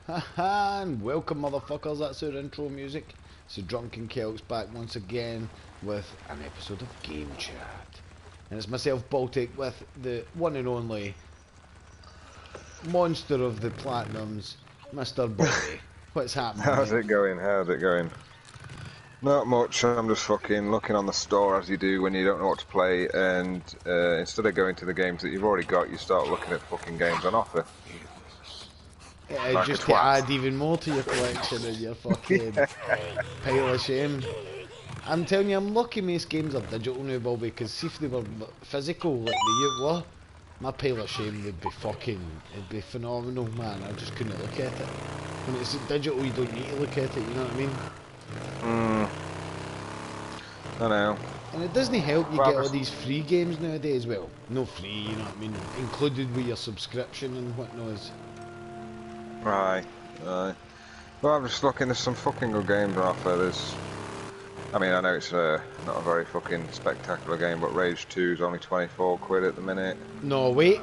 And welcome, motherfuckers. That's our intro music. So Drunken Celts back once again with an episode of Game Chat. And it's myself, Baltic, with the one and only monster of the Platinums, Mr. Bobby. What's happening, How's mate? it going? How's it going? Not much. I'm just fucking looking on the store as you do when you don't know what to play, and instead of going to the games that you've already got, you start looking at fucking games on offer. Like Just to add even more to your collection and your fucking pile of shame. I'm telling you, I'm lucky most games are digital now, Bobby, because see if they were physical like they were, my pile of shame would be fucking, it'd be phenomenal, man. I just couldn't look at it. When it's digital, you don't need to look at it, you know what I mean? I know. And it doesn't help you get all these free games nowadays. Well, no free, you know what I mean? Included with your subscription and whatnot. Right. Well, I'm just looking. There's some fucking good games on offer. I mean, I know it's not a very fucking spectacular game, but Rage 2 is only 24 quid at the minute. No, wait.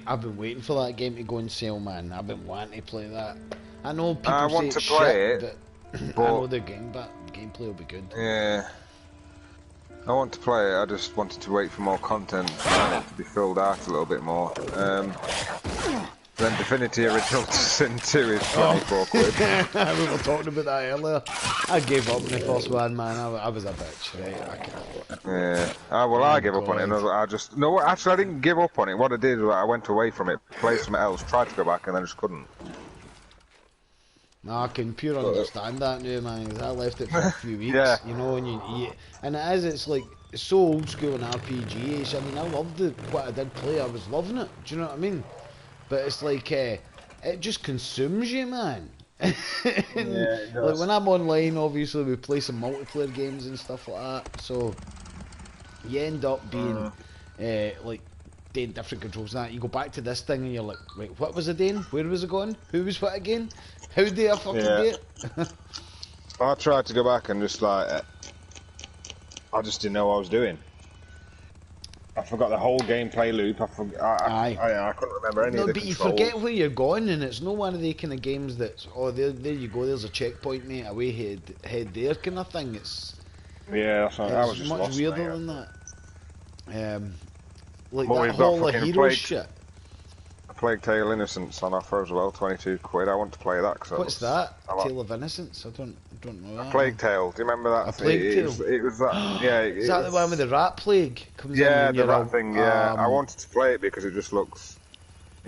I've been waiting for that game to go on sale, man. I've been wanting to play that. I know people say it's shit, but I know the gameplay will be good. Yeah. I want to play it, I just wanted to wait for more content for it to be filled out a little bit more. Then Divinity Original Sin 2 is 24 quid. We were talking about that earlier. I gave up on the first one, man. I was a bitch, right? I can't. Yeah. I gave up on it. Actually, I didn't give up on it. What I did was I went away from it, played something else, tried to go back, and then just couldn't. No, I can pure understand that now, man. 'Cause I left it for a few weeks, Yeah. you know, and it's like it's so old school and RPG-ish. I mean, I loved what I did play. I was loving it. Do you know what I mean? But it's like it just consumes you, man. Yeah, it does. Like when I'm online, obviously we play some multiplayer games and stuff like that. So you end up being like doing different controls and that. You go back to this thing and you're like, wait, what was it doing? Where was it going? Who was what again? How did I fucking do it? I tried to go back and just like, I just didn't know what I was doing. I forgot the whole gameplay loop. I couldn't remember any of the but controls. you forget where you're going, and it's no one of the kind of games that's, oh, there you go, there's a checkpoint, mate, away head there kind of thing. It's that's right. I was it's just much lost, weirder mate. than that. Like But that we've got Hall of fucking Heroes shit. A Plague Tale Innocence on offer as well, 22 quid. I want to play that. What's that? Tale of Innocence? I don't know that. A Plague Tale. Do you remember that? A Plague Tale? It was that. Yeah. Is that the one with the rat plague? Comes Yeah, in the rat thing. Yeah, I wanted to play it because it just looks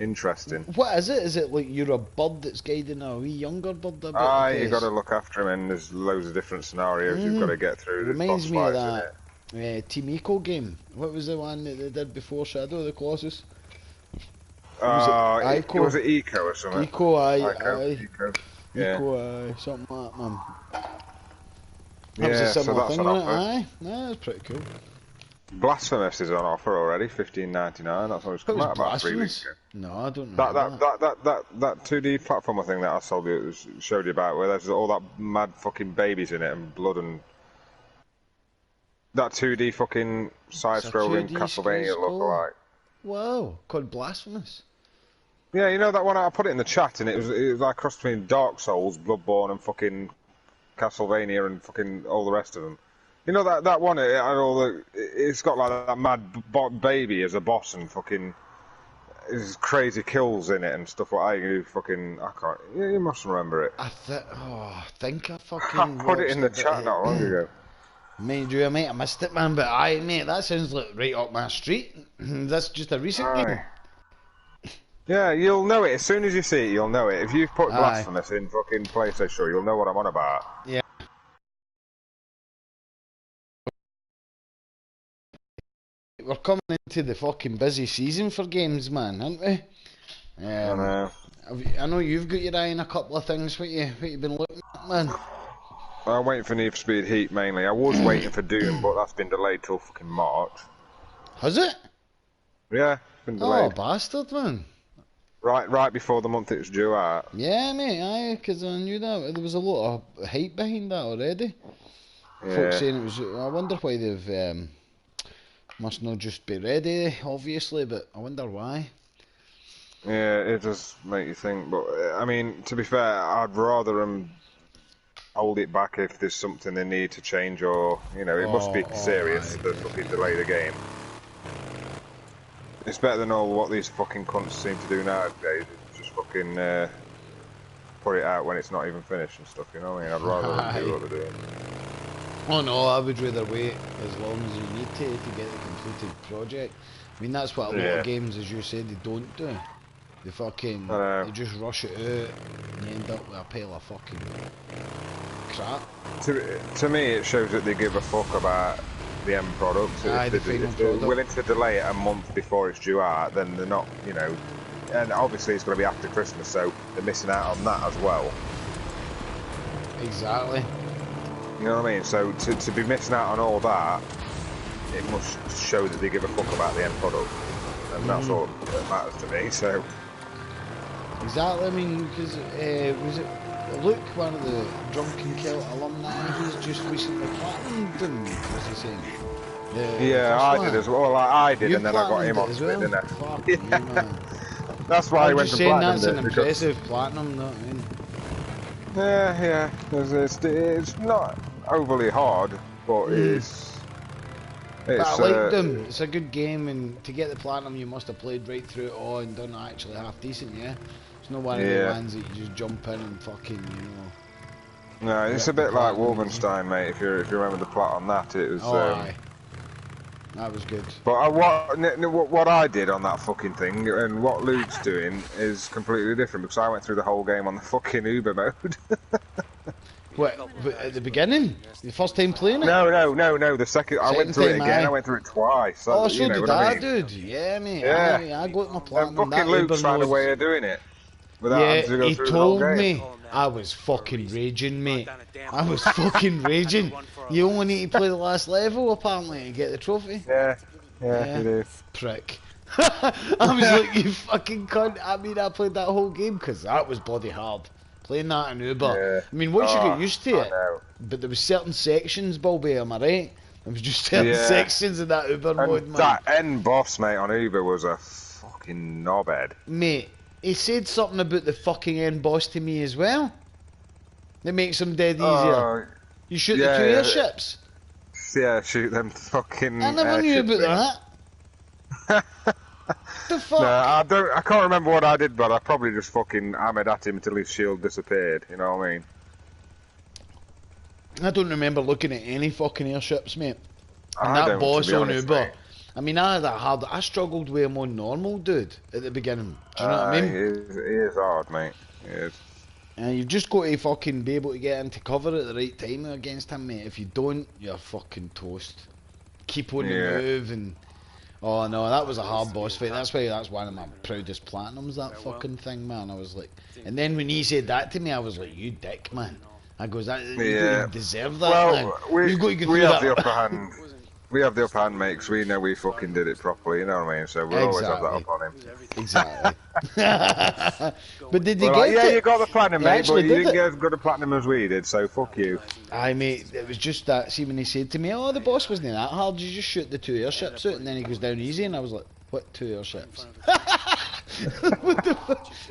interesting. What is it? Is it like you're a bird that's guiding a wee younger bird? You got to look after him, and there's loads of different scenarios you've got to get through. It reminds me of that Team Eco game. What was the one that they did before Shadow of the Colossus? Was it Eco or something? Eco, Eco. Yeah. Eco, something like that, man. That was a similar thing, wasn't it? That's pretty cool. Blasphemous is on offer already, $15.99. That's always come out about 3 weeks ago. No, I don't know. That 2D platformer thing that I showed you about, where there's all that mad fucking babies in it and blood and that 2D fucking side-scrolling Castlevania lookalike. Wow, called Blasphemous. Yeah, you know that one? I put it in the chat, and it was like cross between Dark Souls, Bloodborne, and fucking Castlevania, and fucking all the rest of them. You know that one? It's got like that mad baby as a boss, and fucking there's crazy kills in it and stuff like that. I can't. You must remember it. I think I fucking. I put it in the chat not long ago. Mind you, mate, I missed it, man. But mate, that sounds like right up my street. That's just a recent game. Yeah, you'll know it as soon as you see it. You'll know it. If you've put Blasphemous in fucking PlayStation, you'll know what I'm on about. Yeah. We're coming into the fucking busy season for games, man, aren't we? I know. I know you've got your eye on a couple of things. What you been looking at, man? I'm waiting for Need for Speed Heat mainly. I was waiting for Doom, but that's been delayed till fucking March. Has it? Yeah, it's been delayed. Oh, bastard, man. Right before the month it's due out. Yeah, mate, because I knew that. There was a lot of hype behind that already. Yeah. Folks saying it was. I wonder why they've. Must not just be ready, obviously, but I wonder why. Yeah, it does make you think, but I mean, to be fair, I'd rather them hold it back if there's something they need to change, or it must be serious to fucking delay the game. It's better than all what these fucking cunts seem to do nowadays. Just fucking put it out when it's not even finished and stuff. You know what I mean? I'd rather them do what they're doing. Oh no, I would rather wait as long as you need to get the completed project. I mean, that's what a lot of games, as you said, they don't do. They fucking, they just rush it out and you end up with a pile of fucking crap. To me, it shows that they give a fuck about the end product. If they're willing to delay it a month before it's due out, then they're not, and obviously it's going to be after Christmas, so they're missing out on that as well. Exactly. You know what I mean? So to be missing out on all that, it must show that they give a fuck about the end product, and that's all that matters to me. So. Exactly. I mean, because was it Luke, one of the Drunken Celt alumni? He's just recently platinumed them. Was he saying? Yeah, I did as well. Like, I did, and then I got him on as well. didn't I? Fuck you, man. That's why I went to platinum. That's an impressive platinum, though. I mean. Yeah. It's not overly hard, but it's. But I like them. It's a good game, and to get the platinum, you must have played right through it all and done actually half decent. Yeah, it's not one of the ones that you just jump in and fucking, No, it's a bit like Wolfenstein, mate. If you remember the plot on that, it was. Aye. That was good. But what I did on that fucking thing, and what Luke's doing, is completely different, because I went through the whole game on the fucking Uber mode. What, at the beginning? The first time playing it? No. The second I went through it again. I went through it twice. So did I, dude. Yeah, mate. Yeah. I got my platinum. Fucking Luke's found a way of doing it. He told me I was fucking raging, mate. I was fucking raging. You only need to play the last level, apparently, to get the trophy. Yeah, you do. Prick. I was like, you fucking cunt. I mean, I played that whole game because that was bloody hard. Playing that in Uber. Yeah. I mean, once you get used to it, but there was certain sections, Bulby, am I right? There was just certain sections in that Uber mode, man. That end boss, mate, on Uber was a fucking knobhead. Mate, he said something about the fucking end boss to me as well. That makes him dead easier. You shoot the two airships. Yeah, shoot them fucking. I never knew about that. The fuck? No, I can't remember what I did, but I probably just fucking hammered at him until his shield disappeared. You know what I mean? I don't remember looking at any fucking airships, mate. And that boss on Uber. I mean, I struggled with him on normal, dude, at the beginning. Do you know what I mean? He is hard, mate. He is. And you've just got to fucking be able to get into cover at the right time against him, mate. If you don't, you're fucking toast. Keep on the move and... Oh no, that was a hard boss fight. That's one of my proudest platinums, that fucking thing, man. I was like... And then when he said that to me, I was like, you dick, man. I goes, you don't even deserve that, man. You've got to go we through have that. the upper hand. We have the upper hand, mate, because we know we fucking did it properly, you know what I mean? So we'll always have that up on him. Exactly. But did they get it? Yeah, you got the platinum, mate, but you didn't get as good a platinum as we did, so fuck you. Aye, mate, it was just that. See, when he said to me, oh, the boss wasn't that hard, you just shoot the two airships out, and then he goes down easy, and I was like, what two airships?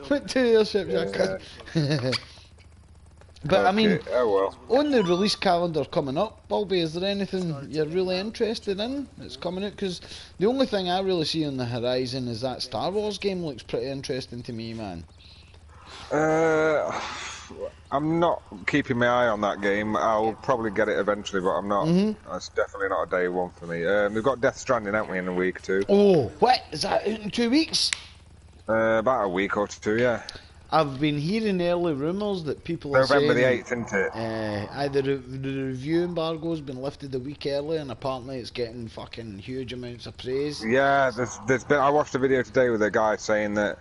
What two airships? But I mean, on the release calendar coming up, Bulby, is there anything you're really interested in that's coming out? Because the only thing I really see on the horizon is that Star Wars game looks pretty interesting to me, man. I'm not keeping my eye on that game. I'll probably get it eventually, but I'm not. That's definitely not a day one for me. We've got Death Stranding, haven't we, in a week or two? Oh, what? Is that out in 2 weeks? About a week or two, yeah. I've been hearing early rumours that people are saying... November the 8th, isn't it? The review embargo's been lifted a week early, and apparently it's getting fucking huge amounts of praise. Yeah, there's been... I watched a video today with a guy saying that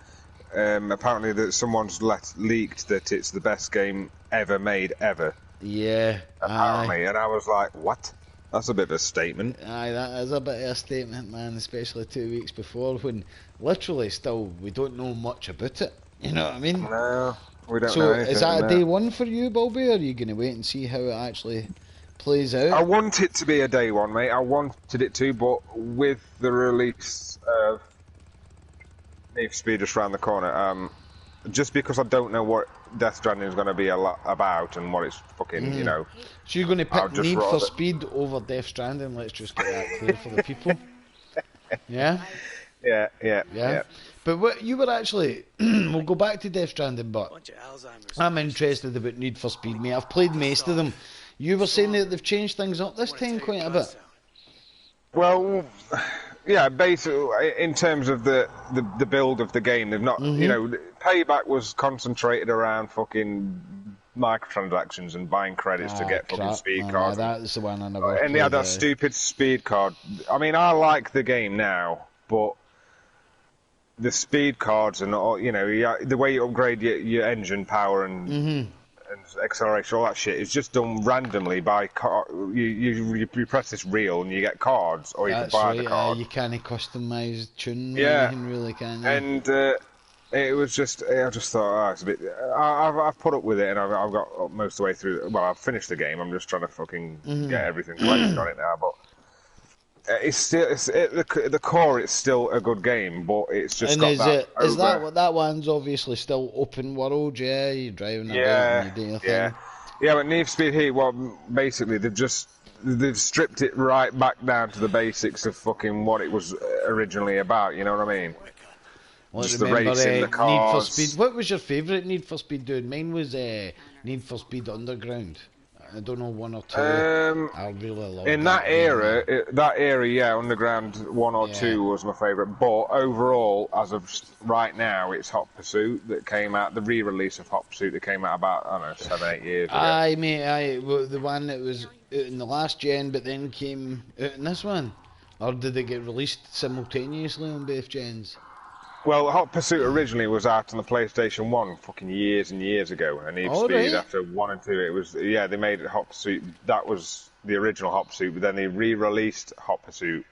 apparently that someone's leaked that it's the best game ever made, ever. Yeah. Apparently, and I was like, what? That's a bit of a statement. Aye, that is a bit of a statement, man, especially 2 weeks before, when literally still we don't know much about it. You know what I mean? No, we don't know anything. So, is that a day one for you, Bulby, or are you going to wait and see how it actually plays out? I want it to be a day one, mate. I wanted it to, but with the release of Need for Speed just round the corner. Just because I don't know what Death Stranding is going to be about and what it's fucking, you know. So you're going to I'll pick just Need for rather. Speed over Death Stranding? Let's just get that clear for the people. Yeah? Yeah. But what you were actually, we'll go back to Death Stranding, but I'm interested about Need for Speed, mate. I've played most of them. You were saying that they've changed things up this time quite a bit. Well, yeah, basically, in terms of the build of the game, they've not, you know, Payback was concentrated around fucking microtransactions and buying credits to get fucking speed cards. That's the one I never And they had that played. stupid speed card. I mean, I like the game now, but the speed cards and all, you know, the way you upgrade your engine power and acceleration, all that shit is just done randomly by you press this reel and you get cards, or you can buy the cards. You can't customise tune or Yeah. anything really, can you? And it was just, I just thought, it's a bit. I've put up with it, and I've got most of the way through. Well, I've finished the game. I'm just trying to fucking get everything collected on it now. But it's still, at the core, it's still a good game. But it's just got that. Is that what that one's obviously still open world? Yeah, you're driving about and you're doing your thing. Yeah, but Need for Speed Heat, well, basically they've stripped it right back down to the basics of fucking what it was originally about. You know what I mean? Well, Just remember, the racing, the cars. Need for Speed. What was your favourite Need for Speed doing? Mine was Need for Speed Underground. I don't know, 1 or 2. I really love in that era, yeah, Underground 1 or 2 was my favourite. But overall, as of right now, it's Hot Pursuit that came out. The re-release of Hot Pursuit that came out about, I don't know, 7, 8 years ago. Aye, mate, the one that was out in the last gen, but then came out in this one, or did it get released simultaneously on both gens? Well, Hot Pursuit originally was out on the PlayStation 1 fucking years and years ago, and Need for Speed after 1 and 2, it was, they made it Hot Pursuit. That was the original Hot Pursuit, but then they re-released Hot Pursuit,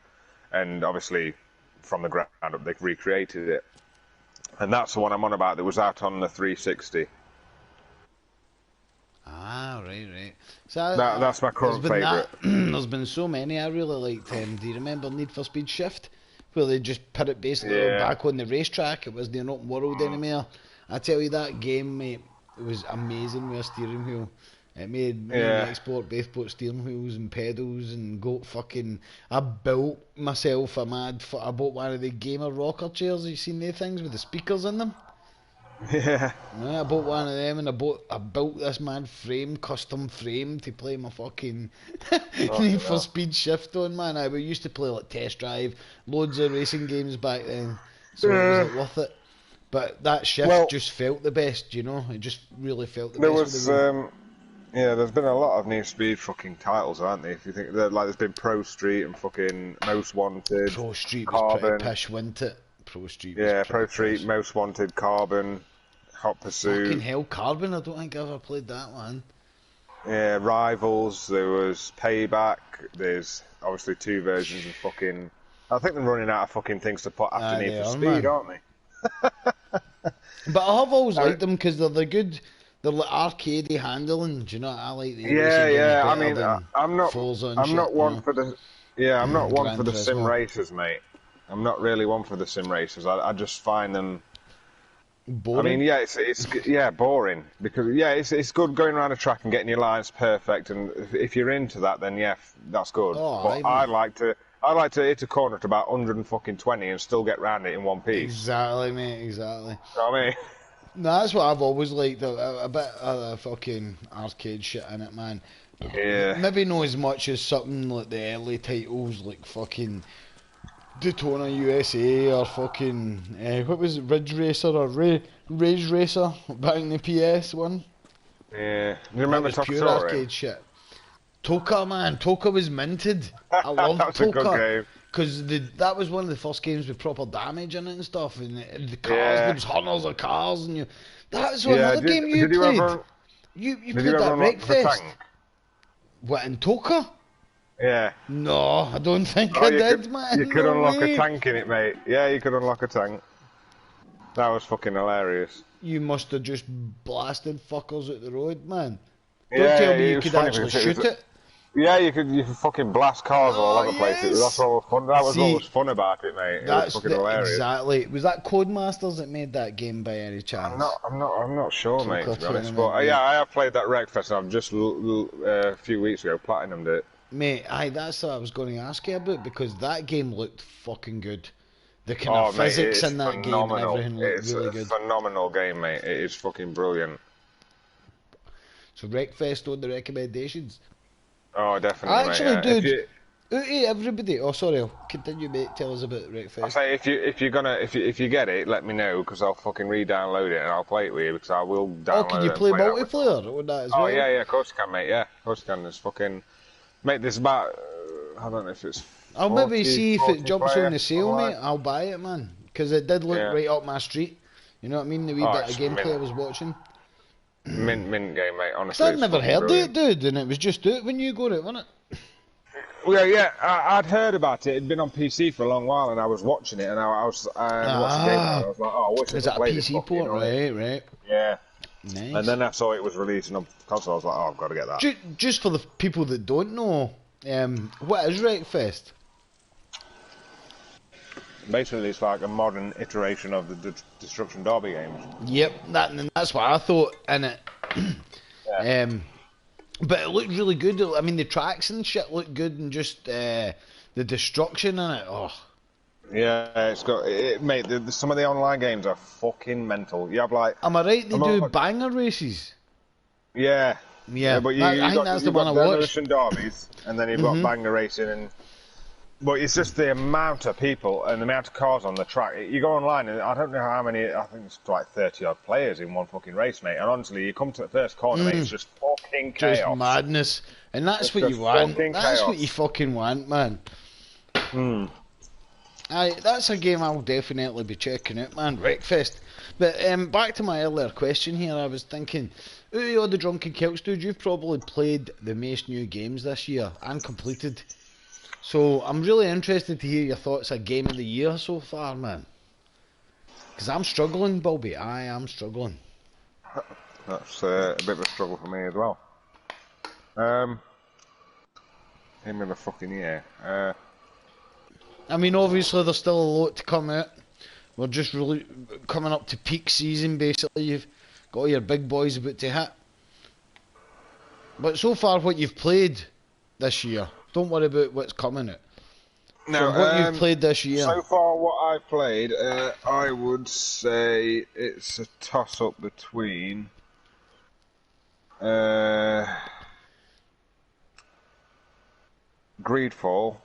and obviously from the ground up they recreated it. And that's the one I'm on about that was out on the 360. Ah, right. So that's my current favourite. There's been so many. I really liked do you remember Need for Speed Shift? Where they just put it basically back on the racetrack. It wasn't an open world anymore. I tell you, that game, mate, it was amazing with a steering wheel. It made me and Export both put steering wheels and pedals and go fucking. I built myself I bought one of the gamer rocker chairs. You seen these things with the speakers in them? Yeah. I bought one of them and I built this mad custom frame to play my fucking Need for Speed Shift on, man. We used to play like Test Drive, loads of racing games back then, so it was like, worth it. But that Shift just felt the best, you know? It just really felt the best. There's been a lot of Need for Speed fucking titles, aren't there? If you think like there's been Pro Street and fucking Most Wanted. Pro Street Carbon. Was pretty pish, wasn't it? Pro Street. Pro Street, pish. Most Wanted, Carbon. Hot Pursuit. Fucking hell, Carbon, I don't think I ever played that one. Yeah, Rivals, there was Payback, there's obviously 2 versions of fucking... I think they're running out of fucking things to put after Need for Speed, aren't they? But I have always liked them because they're good, they're like arcadey handling, do you know what I like? I mean, I'm not one for the... Yeah, I'm not one Gran for the Turismo. sim racers, mate. I'm not really one for the sim racers. I just find them... Boring. I mean, it's boring because it's good going around a track and getting your lines perfect, and if you're into that, then that's good. But I like to hit a corner at about 120 and still get round it in one piece. Exactly, mate. Exactly. You know what I mean? No, that's what I've always liked. A bit of fucking arcade shit in it, man. Yeah. Maybe not as much as something like the early titles, like fucking Daytona USA or fucking what was it, Ridge Racer or Rage Racer back in the PS one. Yeah, you remember that was pure Atari? arcade shit. Toka, man, Toka was minted. I love That was Toka. a good game. Because that was one of the first games with proper damage in it and stuff, and the cars, there was hundreds of cars, and that's another game you played. You played that Wreckfest. What, in Toka? Yeah. No, I don't think I did, man. You could unlock a tank in it, mate. Yeah, you could unlock a tank. That was fucking hilarious. You must have just blasted fuckers out the road, man. Don't tell me you could actually shoot it. Yeah, you could fucking blast cars all Oh over the place. That's yes. what was fun. That was what See, was fun about it, mate. It was that's fucking the hilarious. exactly. Was that Codemasters that made that game by any chance? I'm not sure, mate. Poker To be honest, tournament, but mate. yeah, I have played that Wreckfest. And I've just a few weeks ago platinumed it. Mate, that's what I was going to ask you about because that game looked fucking good. The kind of Oh, mate, it physics is in that game and phenomenal. everything looked It's really a good. phenomenal game, mate. It is fucking brilliant. So Wreckfest on the recommendations. Oh, definitely, mate. Actually, Yeah. If dude, you, everybody. Oh, sorry. I'll continue, mate. Tell us about I Wreckfest. say if you get it, let me know because I'll fucking re-download it and I'll play it with you because I will Oh, can download you it and play play that with someone. multiplayer on that as Oh well? yeah, yeah, of course you can, mate. Yeah, of course you can. There's fucking mate. There's about I don't know if it's I'll maybe 40, see if it 40 jumps on player the sale, online. mate. I'll buy it, man. Because it did look Yeah. right up my street. You know what I mean? The wee Oh, bit of it's gameplay mint, I was watching. mint game, mate. Because Honestly, I'd it's never fucking heard of it, brilliant. dude. And it was just out when you got it, wasn't it? Well, yeah, I'd heard about it. It'd been on PC for a long while, and I was watching it, and I watched the gameplay, and I was like, oh, I wish I Is could that a play this PC fucking, you port? know what I mean? Right. Yeah. And Nice. then I saw it was releasing on console. I was like, oh, I've got to get that. Just for the people that don't know, what is Wreckfest? Basically, it's like a modern iteration of the Destruction Derby games. Yep, that's what I thought in it. Yeah. But it looked really good. I mean, the tracks and shit looked good, and just the destruction in it. Oh, Yeah, it's got mate. Some of the online games are fucking mental. You have like, am I right? They do banger races. yeah, Yeah, but I think that's the you've one I got watched. demolition derbies, and then you've got banger racing, and but it's just the amount of people and the amount of cars on the track. You go online, and I don't know how many. I think it's like 30 odd players in one fucking race, mate. And honestly, you come to the first corner, mate. It's just fucking chaos. Just madness, and that's It's what you just want. fucking That's what chaos. you fucking want, man. That's a game I'll definitely be checking out, man. Wreckfest. But back to my earlier question here, I was thinking, out of all the Drunken Celts, dude, you've probably played the most new games this year and completed. So I'm really interested to hear your thoughts of Game of the Year so far, man. Because I'm struggling, Bobby. I am struggling. That's a bit of a struggle for me as well. Him in the fucking ear. I mean, obviously there's still a lot to come out. We're just really coming up to peak season, basically. You've got all your big boys about to hit. But so far, what you've played this year, don't worry about what's coming out. No, From what you've played this year. So far, what I've played, I would say it's a toss-up between Greedfall,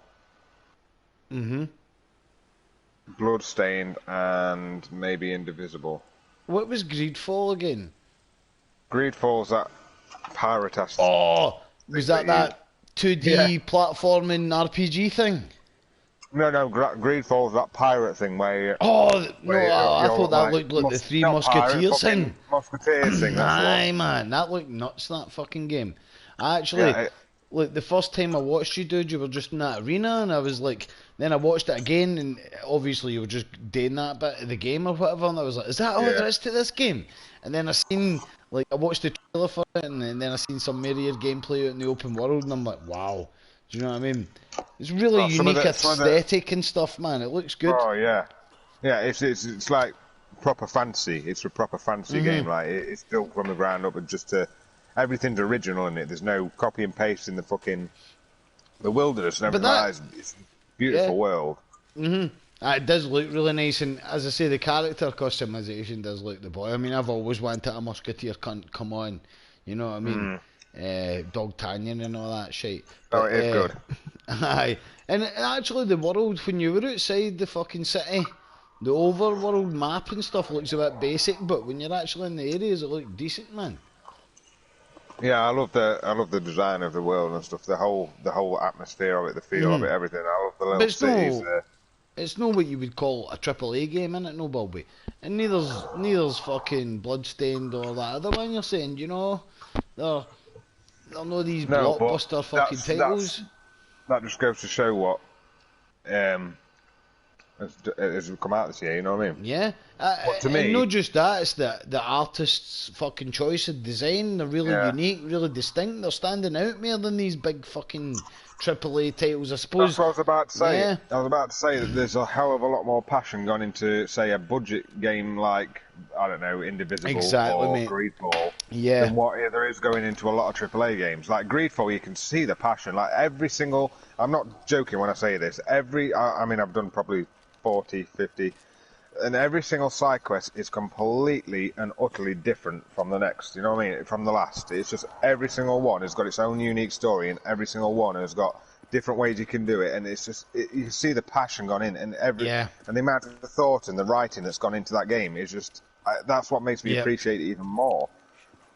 Bloodstained, and maybe Indivisible. What was Greedfall again? Greedfall's that pirate-ass. Oh, was that 2D Yeah. platforming RPG thing? No, Greedfall's that pirate thing where. Oh, no, where I you're thought that looked like the Three not pirate, Musketeers fucking thing. Musketeers thing. That's the Aye, one. man, that looked nuts, that fucking game. I actually, Yeah, like, the first time I watched you, dude, you were just in that arena, and I was like, then I watched it again, and obviously you were just doing that bit of the game or whatever, and I was like, is that all there is to this game? And then I seen, like, I watched the trailer for it, and then I seen some myriad gameplay out in the open world, and I'm like, wow. Do you know what I mean? It's really Well, some of unique the- aesthetic and stuff, man. It looks good. Oh yeah, yeah. It's like proper fantasy. It's a proper fantasy game. Like it's built from the ground up, and just everything's original in it. There's no copy and paste in the fucking the wilderness and everything. that- It's a beautiful world. It does look really nice, and as I say, the character customization does look the boy. I mean, I've always wanted a musketeer cunt come on, you know what I mean? D'Artagnan and all that shit. Oh, it is good. Aye, and actually, the world when you were outside the fucking city, the overworld map and stuff looks a bit basic, but when you're actually in the areas, it looks decent, man. Yeah, I love the design of the world and stuff. The whole atmosphere of it, the feel of it, everything. I love the But little it's cities. it's not what you would call a AAA game, innit, no Bobby? And neither's fucking Bloodstained or that other one you're saying, you know? They're not these No, but blockbuster fucking titles. That just goes to show what has come out this year. You know what I mean? Yeah, But to and me, not just that, it's the artist's fucking choice of design. They're really yeah, unique, really distinct. They're standing out more than these big fucking AAA titles, I that's suppose. what I was about to say. Yeah, I was about to say that there's a hell of a lot more passion gone into, say, a budget game like, I don't know, Indivisible exactly, or mate. Greedfall Yeah, than what there is going into a lot of AAA games. Like Greedfall, you can see the passion. Like every single, I'm not joking when I say this, I mean, I've done probably 40, 50, and every single side quest is completely and utterly different from the next. You know what I mean? From the last. It's just every single one has got its own unique story, and every single one has got different ways you can do it. And it's just you can see the passion gone in, and yeah, the amount of the thought and the writing that's gone into that game is just that's what makes me yeah. appreciate it even more.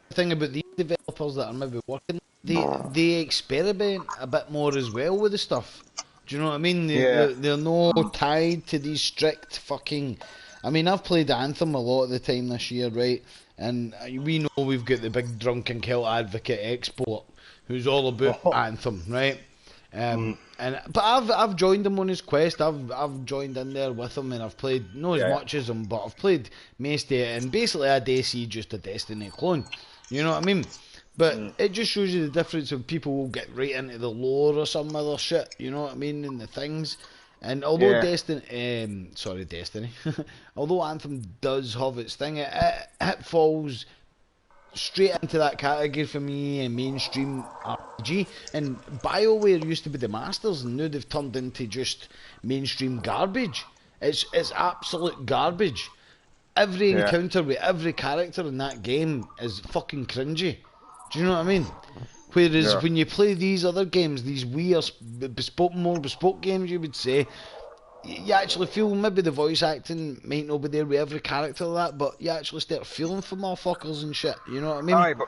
The thing about these developers that are maybe working, they experiment a bit more as well with the stuff. Do you know what I mean? Yeah. They're no tied to these strict fucking. I mean, I've played Anthem a lot of the time this year, right? And we know we've got the big drunken kilt advocate export, who's all about Anthem, right? But I've joined him on his quest. I've joined in there with him, and I've played not as Yeah. much as him, but I've played most of it, and basically I DC just a Destiny clone. You know what I mean? But it just shows you the difference of people will get right into the lore or some other shit. You know what I mean? And the things. And although Yeah. Destiny, although Anthem does have its thing, it falls straight into that category for me, a mainstream RPG. And BioWare used to be the masters, and now they've turned into just mainstream garbage. It's absolute garbage. Every Yeah. encounter with every character in that game is fucking cringy. Do you know what I mean? Whereas Yeah. when you play these other games, these weird, more bespoke games, you would say, you actually feel maybe the voice acting might not be there with every character like that, but you actually start feeling for motherfuckers and shit. You know what I mean? Aye, but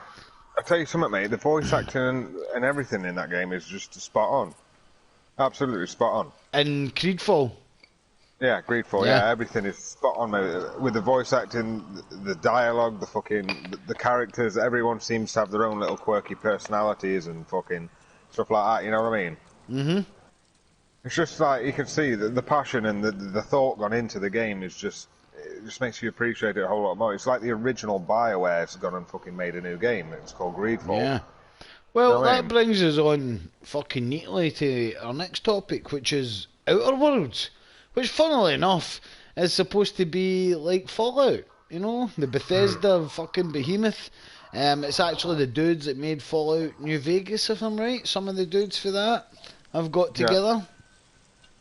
I tell you something, mate. The voice acting and everything in that game is just spot on. Absolutely spot on. And Creedfall, Yeah, Greedfall. yeah, Yeah, everything is spot on, mate. With the voice acting, the dialogue, the characters. Everyone seems to have their own little quirky personalities and fucking stuff like that. You know what I mean? mhm, It's just like you can see the passion and the thought gone into the game is just it just makes you appreciate it a whole lot more. It's like the original BioWare's gone and fucking made a new game. It's called Greedfall. yeah. You know Well, what I that mean? brings us on fucking neatly to our next topic, which is Outer Worlds, which, funnily enough, is supposed to be like Fallout. You know, the Bethesda fucking behemoth. It's actually the dudes that made Fallout New Vegas, if I'm right. Some of the dudes for that have got Yeah. together.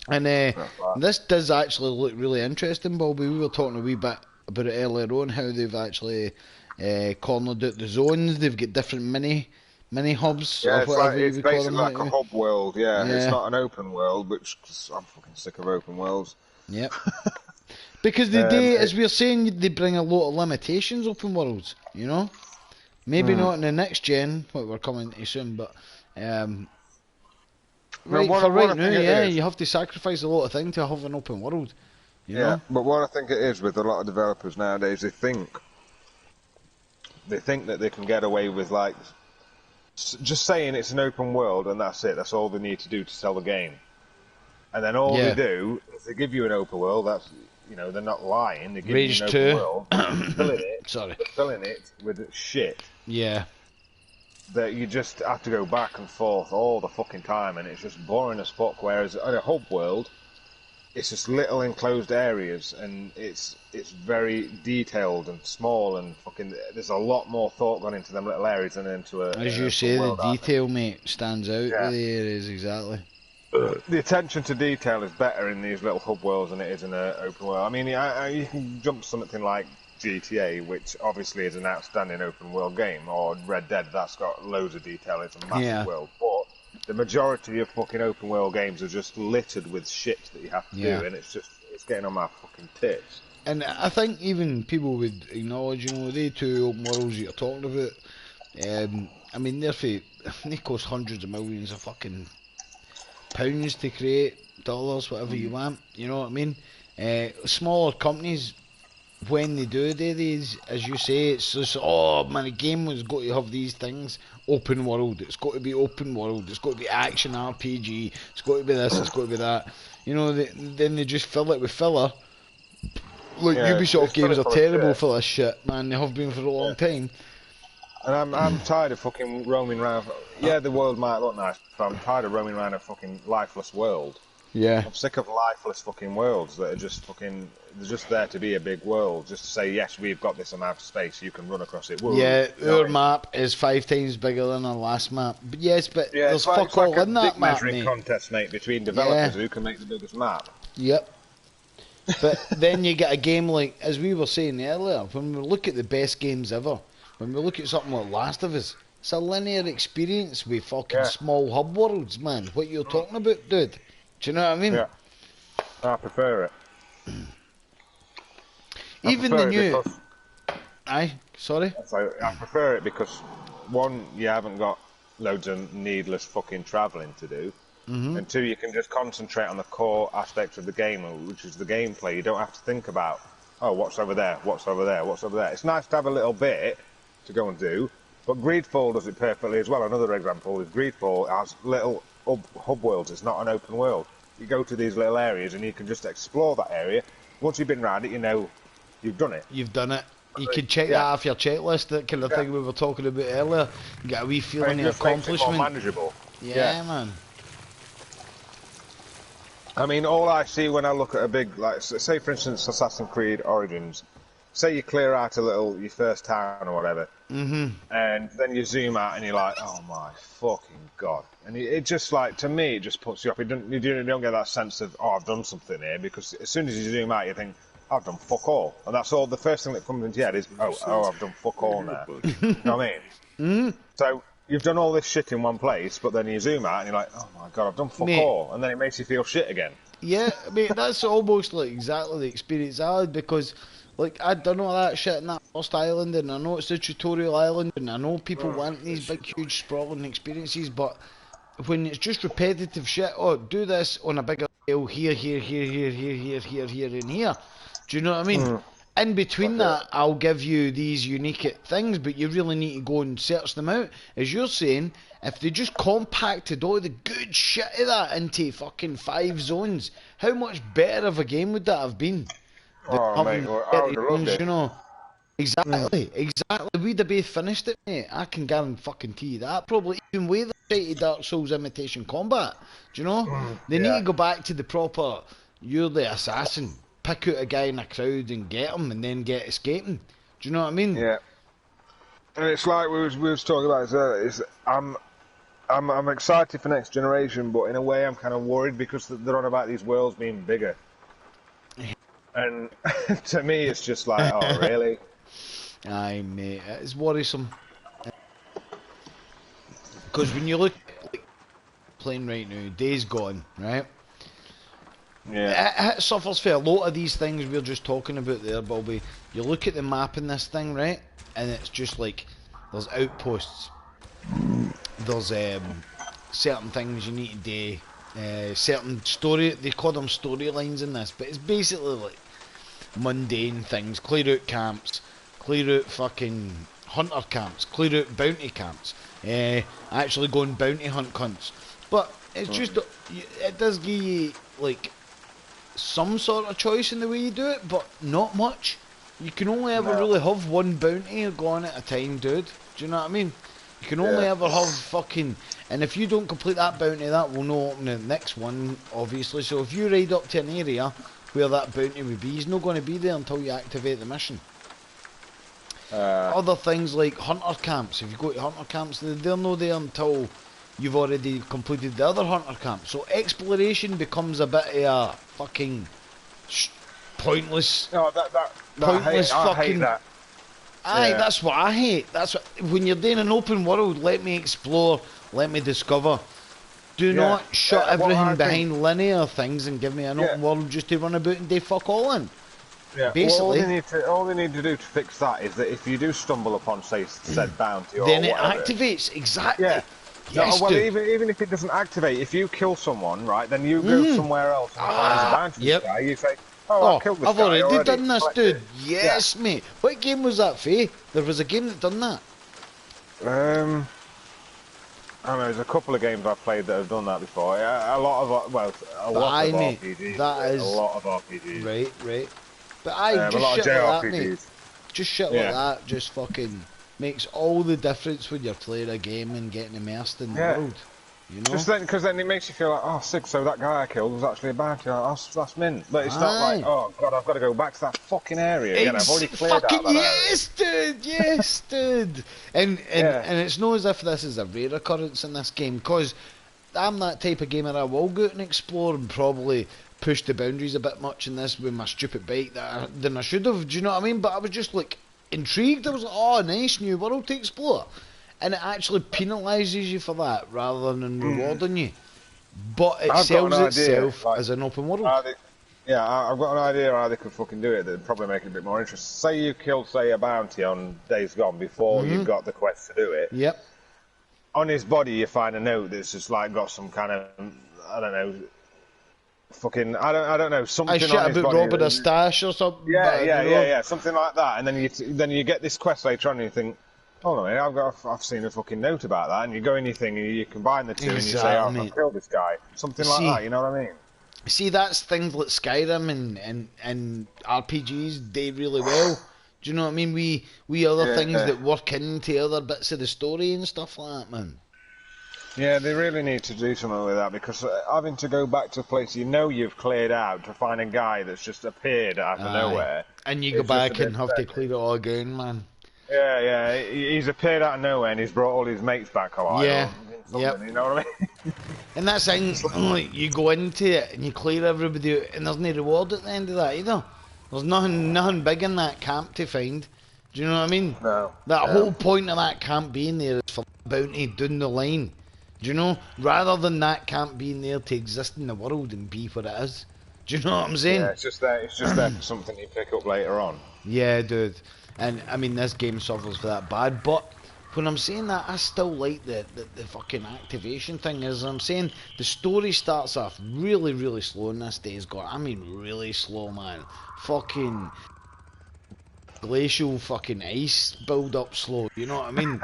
And That's right. this does actually look really interesting, Bobby. We were talking a wee bit about it earlier on, how they've actually cornered out the zones. They've got different mini hubs Yeah, or it's like whatever you it's would call basically them. like a hub world. Yeah, it's Yeah, not an open world, which 'cause I'm fucking sick of open worlds. yep. Because they do, as It, we're saying, they bring a lot of limitations open worlds. You know, maybe not in the next gen, what we're coming to soon, but no, right for what right I now, think it yeah, is. you have to sacrifice a lot of things to have an open world. You Yeah, know, but what I think it is with a lot of developers nowadays, they think that they can get away with like just saying it's an open world and that's it. That's all they need to do to sell the game. And then all yeah. they do is they give you an open world. That's they're not lying. They give you Rage an open 2. world. Sorry. They're filling it with shit Yeah. that you just have to go back and forth all the fucking time, and it's just boring as fuck. Whereas in a hub world, it's just little enclosed areas, and it's very detailed and small, and fucking. There's a lot more thought gone into them little areas than into As an you open say, the world, I think. detail, mate, stands out Yeah. with the areas, exactly. The attention to detail is better in these little hub worlds than it is in an open world. I mean, you can jump something like GTA, which obviously is an outstanding open world game, or Red Dead, that's got loads of detail. It's a massive Yeah. world, but the majority of fucking open world games are just littered with shit that you have to Yeah. do, and it's getting on my fucking tits. And I think even people would acknowledge, they two open worlds that you're talking about, I mean, they cost hundreds of millions of fucking pounds to create, dollars, whatever you want, you know what I mean? Smaller companies when they do these, as you say, it's just, oh man, a game has got to have these things. Open world, it's got to be open world, it's got to be action RPG, it's got to be this, it's got to be that. You know, then they just fill it with filler. Like, Yeah, Ubisoft games are terrible shit. for this shit, man, they have been for a long time. And I'm tired of fucking roaming around. Yeah, the world might look nice, but I'm tired of roaming around a fucking lifeless world. Yeah. I'm sick of lifeless fucking worlds that are just fucking... They're just there to be a big world, just to say, yes, we've got this amount of space, you can run across it. Woo. Yeah, You know our what I mean? map is 5 times bigger than our last map. But yes, but Yeah, there's it's fuck like all a in that dick map, measuring mate. contest, mate, between developers who can make the biggest map. Yep. But then you get a game like, as we were saying earlier, when we look at the best games ever, when we look at something like Last of Us, it's a linear experience with fucking small hub worlds, man. What you're talking about, dude. Do you know what I mean? Yeah. I prefer it. Even the new... Aye, sorry? I prefer it because, one, you haven't got loads of needless fucking travelling to do. And two, you can just concentrate on the core aspect of the game, which is the gameplay. You don't have to think about, oh, what's over there, what's over there, what's over there. It's nice to have a little bit to go and do, but Greedfall does it perfectly as well. Another example is Greedfall has little hub worlds. It's not an open world. You go to these little areas and you can just explore that area. Once you've been around it, you know you've done it. You've done it. You can check that off your checklist, that kind of thing we were talking about earlier. You get a wee feeling of accomplishment. Makes it more manageable. Yeah, man. I mean, all I see when I look at a big, like, say for instance, Assassin's Creed Origins, say you clear out your first town or whatever, and then you zoom out and you're like, oh my fucking god. And it just, like, to me, it just puts you off. You don't get that sense of, oh, I've done something here, because as soon as you zoom out, you think, I've done fuck all. And that's all, the first thing that comes into your head is, oh, I've done fuck all now. You know what I mean? So, you've done all this shit in one place, but then you zoom out and you're like, oh my god, I've done fuck all. And then it makes you feel shit again. Yeah, I mean, that's almost like exactly the experience I had, because, like, I'd done all that shit in that first island, and I know it's a tutorial island, and I know people want these big, huge, sprawling experiences, but when it's just repetitive shit, oh, do this on a bigger scale here, here, here, here, here, here, here, here, and here. Do you know what I mean? In between that, I'll give you these unique things, but you really need to go and search them out. As you're saying, if they just compacted all the good shit of that into fucking 5 zones, how much better of a game would that have been? Oh, mate, I would have loved it. You know, exactly. We'd have both finished it, mate. I can guarantee you that. Probably even with the shitty Dark Souls imitation combat. Do you know? They need to go back to the proper, you're the assassin. Pick out a guy in a crowd and get him, and then get escaping. Do you know what I mean? Yeah. And it's like we was talking about earlier. I'm excited for next generation, but in a way I'm kind of worried because they're on about these worlds being bigger. And to me, it's just like, oh, really? Aye, mate, it's worrisome. Because when you look at playing right now, Days Gone, right? Yeah. It suffers for a lot of these things we're just talking about there, Bobby. You look at the map in this thing, right? And it's just like, there's outposts. There's certain things you need to do. Certain story, they call them storylines in this, but it's basically like mundane things. Clear out camps, clear out fucking hunter camps, clear out bounty camps. Actually go and bounty hunt cunts. But it's just, it does give you, like, some sort of choice in the way you do it, but not much. You can only ever really have one bounty going at a time, dude. Do you know what I mean? You can only ever have fucking... And if you don't complete that bounty, that will not open the next one, obviously. So if you ride up to an area where that bounty would be, he's not going to be there until you activate the mission. Other things like hunter camps. If you go to hunter camps, they're not there until you've already completed the other hunter camp. So exploration becomes a bit of a fucking pointless. No, pointless I fucking. hate that. Aye, that's what I hate. That's what, when you're doing an open world, let me explore, let me discover. Do not shut everything behind linear things and give me an open world just to run about and do fuck all in. Yeah, basically. All they need to do to fix that is that if you do stumble upon, say, said bounty or then it whatever, activates, exactly. Yeah. Yes, no, well, dude. even if it doesn't activate, if you kill someone, right, then you go somewhere else and find a bounty guy. You say, Oh, I killed this I've guy already already. done this, Collected. dude. Yes, mate. What game was that, Faye? There was a game that done that. I don't know, there's a couple of games I've played that have done that before. Yeah, a lot of But aye, mate, RPGs. that A is lot of RPGs. right. But aye, A just lot of shit like that, mate. JRPGs. Just shit like Yeah. that just fucking makes all the difference when you're playing a game and getting immersed in the Yeah. world. You know? Just then, because then it makes you feel like, oh, sick. So that guy I killed was actually a bounty. Like, oh, that's mint. But it's not like, Aye. oh god, I've got to go back to that fucking area again. I've already cleared fucking out that yes, dude, yes, dude. And Yeah. and it's not as if this is a rare occurrence in this game, because I'm that type of gamer. I will go out and explore and probably push the boundaries a bit much in this with my stupid bike than I should have. Do you know what I mean? But I was just like intrigued. I was like, oh, nice new world to explore, and it actually penalises you for that rather than rewarding you. But it I've got sells an idea, itself like, as an open world. Yeah, I've got an idea how they could fucking do it that'd probably make it a bit more interesting. Say you killed, say, a bounty on Days Gone before you got the quest to do it. Yep. On his body, you find a note that's just like got some kind of, I don't know, fucking, I don't know, something I shit on his about body. robbing a stash or something. Yeah, something like that. And then you get this quest later on and you think, hold on a minute, I've seen a fucking note about that. And you go in your thing and you combine the two and you say, oh, I've killed this guy. Something like that, you know what I mean? See, that's things like Skyrim and RPGs do really well. Do you know what I mean? We other things that work into other bits of the story and stuff like that, man. Yeah, they really need to do something with that, because having to go back to a place you know you've cleared out to find a guy that's just appeared out of nowhere. And you go back and have to clear it all again, man. Yeah, he's appeared out of nowhere and he's brought all his mates back alive. Yeah, you know what I mean? And that's thing, like, you go into it and you clear everybody out and there's no reward at the end of that either. There's nothing big in that camp to find. Do you know what I mean? No. That whole point of that camp being there is for bounty down the line. Do you know? Rather than that camp being there to exist in the world and be what it is. Do you know what I'm saying? Yeah, it's just there for something you pick up later on. Yeah, dude. And I mean, this game suffers for that bad, but when I'm saying that, I still like the fucking activation thing. As I'm saying, the story starts off really, really slow in this Days Gone. I mean, really slow, man. Fucking glacial fucking ice build up slow. You know what I mean?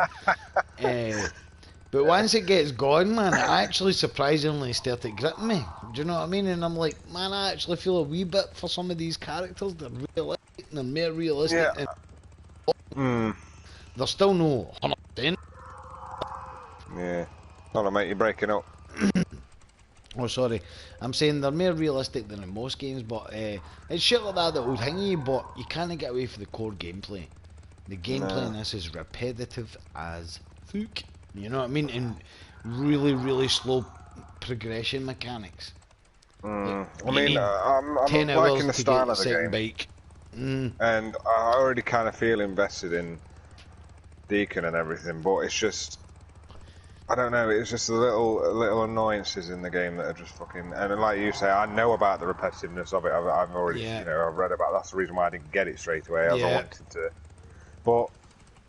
But once it gets going, man, it actually surprisingly started gripping me. Do you know what I mean? And I'm like, man, I actually feel a wee bit for some of these characters. They're realistic, they're more realistic. Yeah. They're still no 100%. Yeah. Hold on, mate, you're breaking up. Oh, sorry. I'm saying they're more realistic than in most games, but it's shit like that will hang you, but you can't get away from the core gameplay. The gameplay in this is repetitive as fuck. You know what I mean? And really, really slow progression mechanics. I mean, I'm liking the style of the game. Bike. And I already kind of feel invested in Deacon and everything, but it's just, I don't know, it's just the little annoyances in the game that are just fucking, and like you say, I know about the repetitiveness of it. I've already, I've read about. That's the reason why I didn't get it straight away. I wanted to, but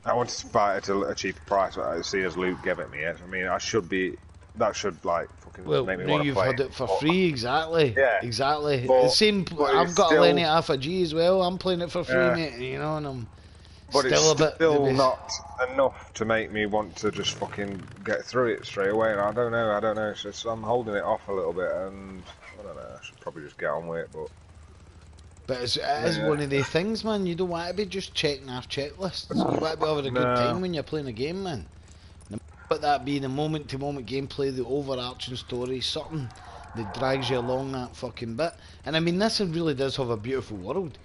I wanted to buy it at a cheaper price. I see as Luke gave it me. I mean, that should like fucking make me want to play. Well, you've had it for free, exactly. Yeah, exactly. But, the same. I've got a Lenny half a G as well. I'm playing it for free, mate. You know, and I'm. But still it's still not enough to make me want to just fucking get through it straight away. And I don't know. It's just, I'm holding it off a little bit, and I don't know. I should probably just get on with it, But it is one of the things, man. You don't want to be just checking off checklists. You want to be having a good time when you're playing a game, man. But that being the moment-to-moment gameplay, the overarching story, something that drags you along that fucking bit. And I mean, this really does have a beautiful world,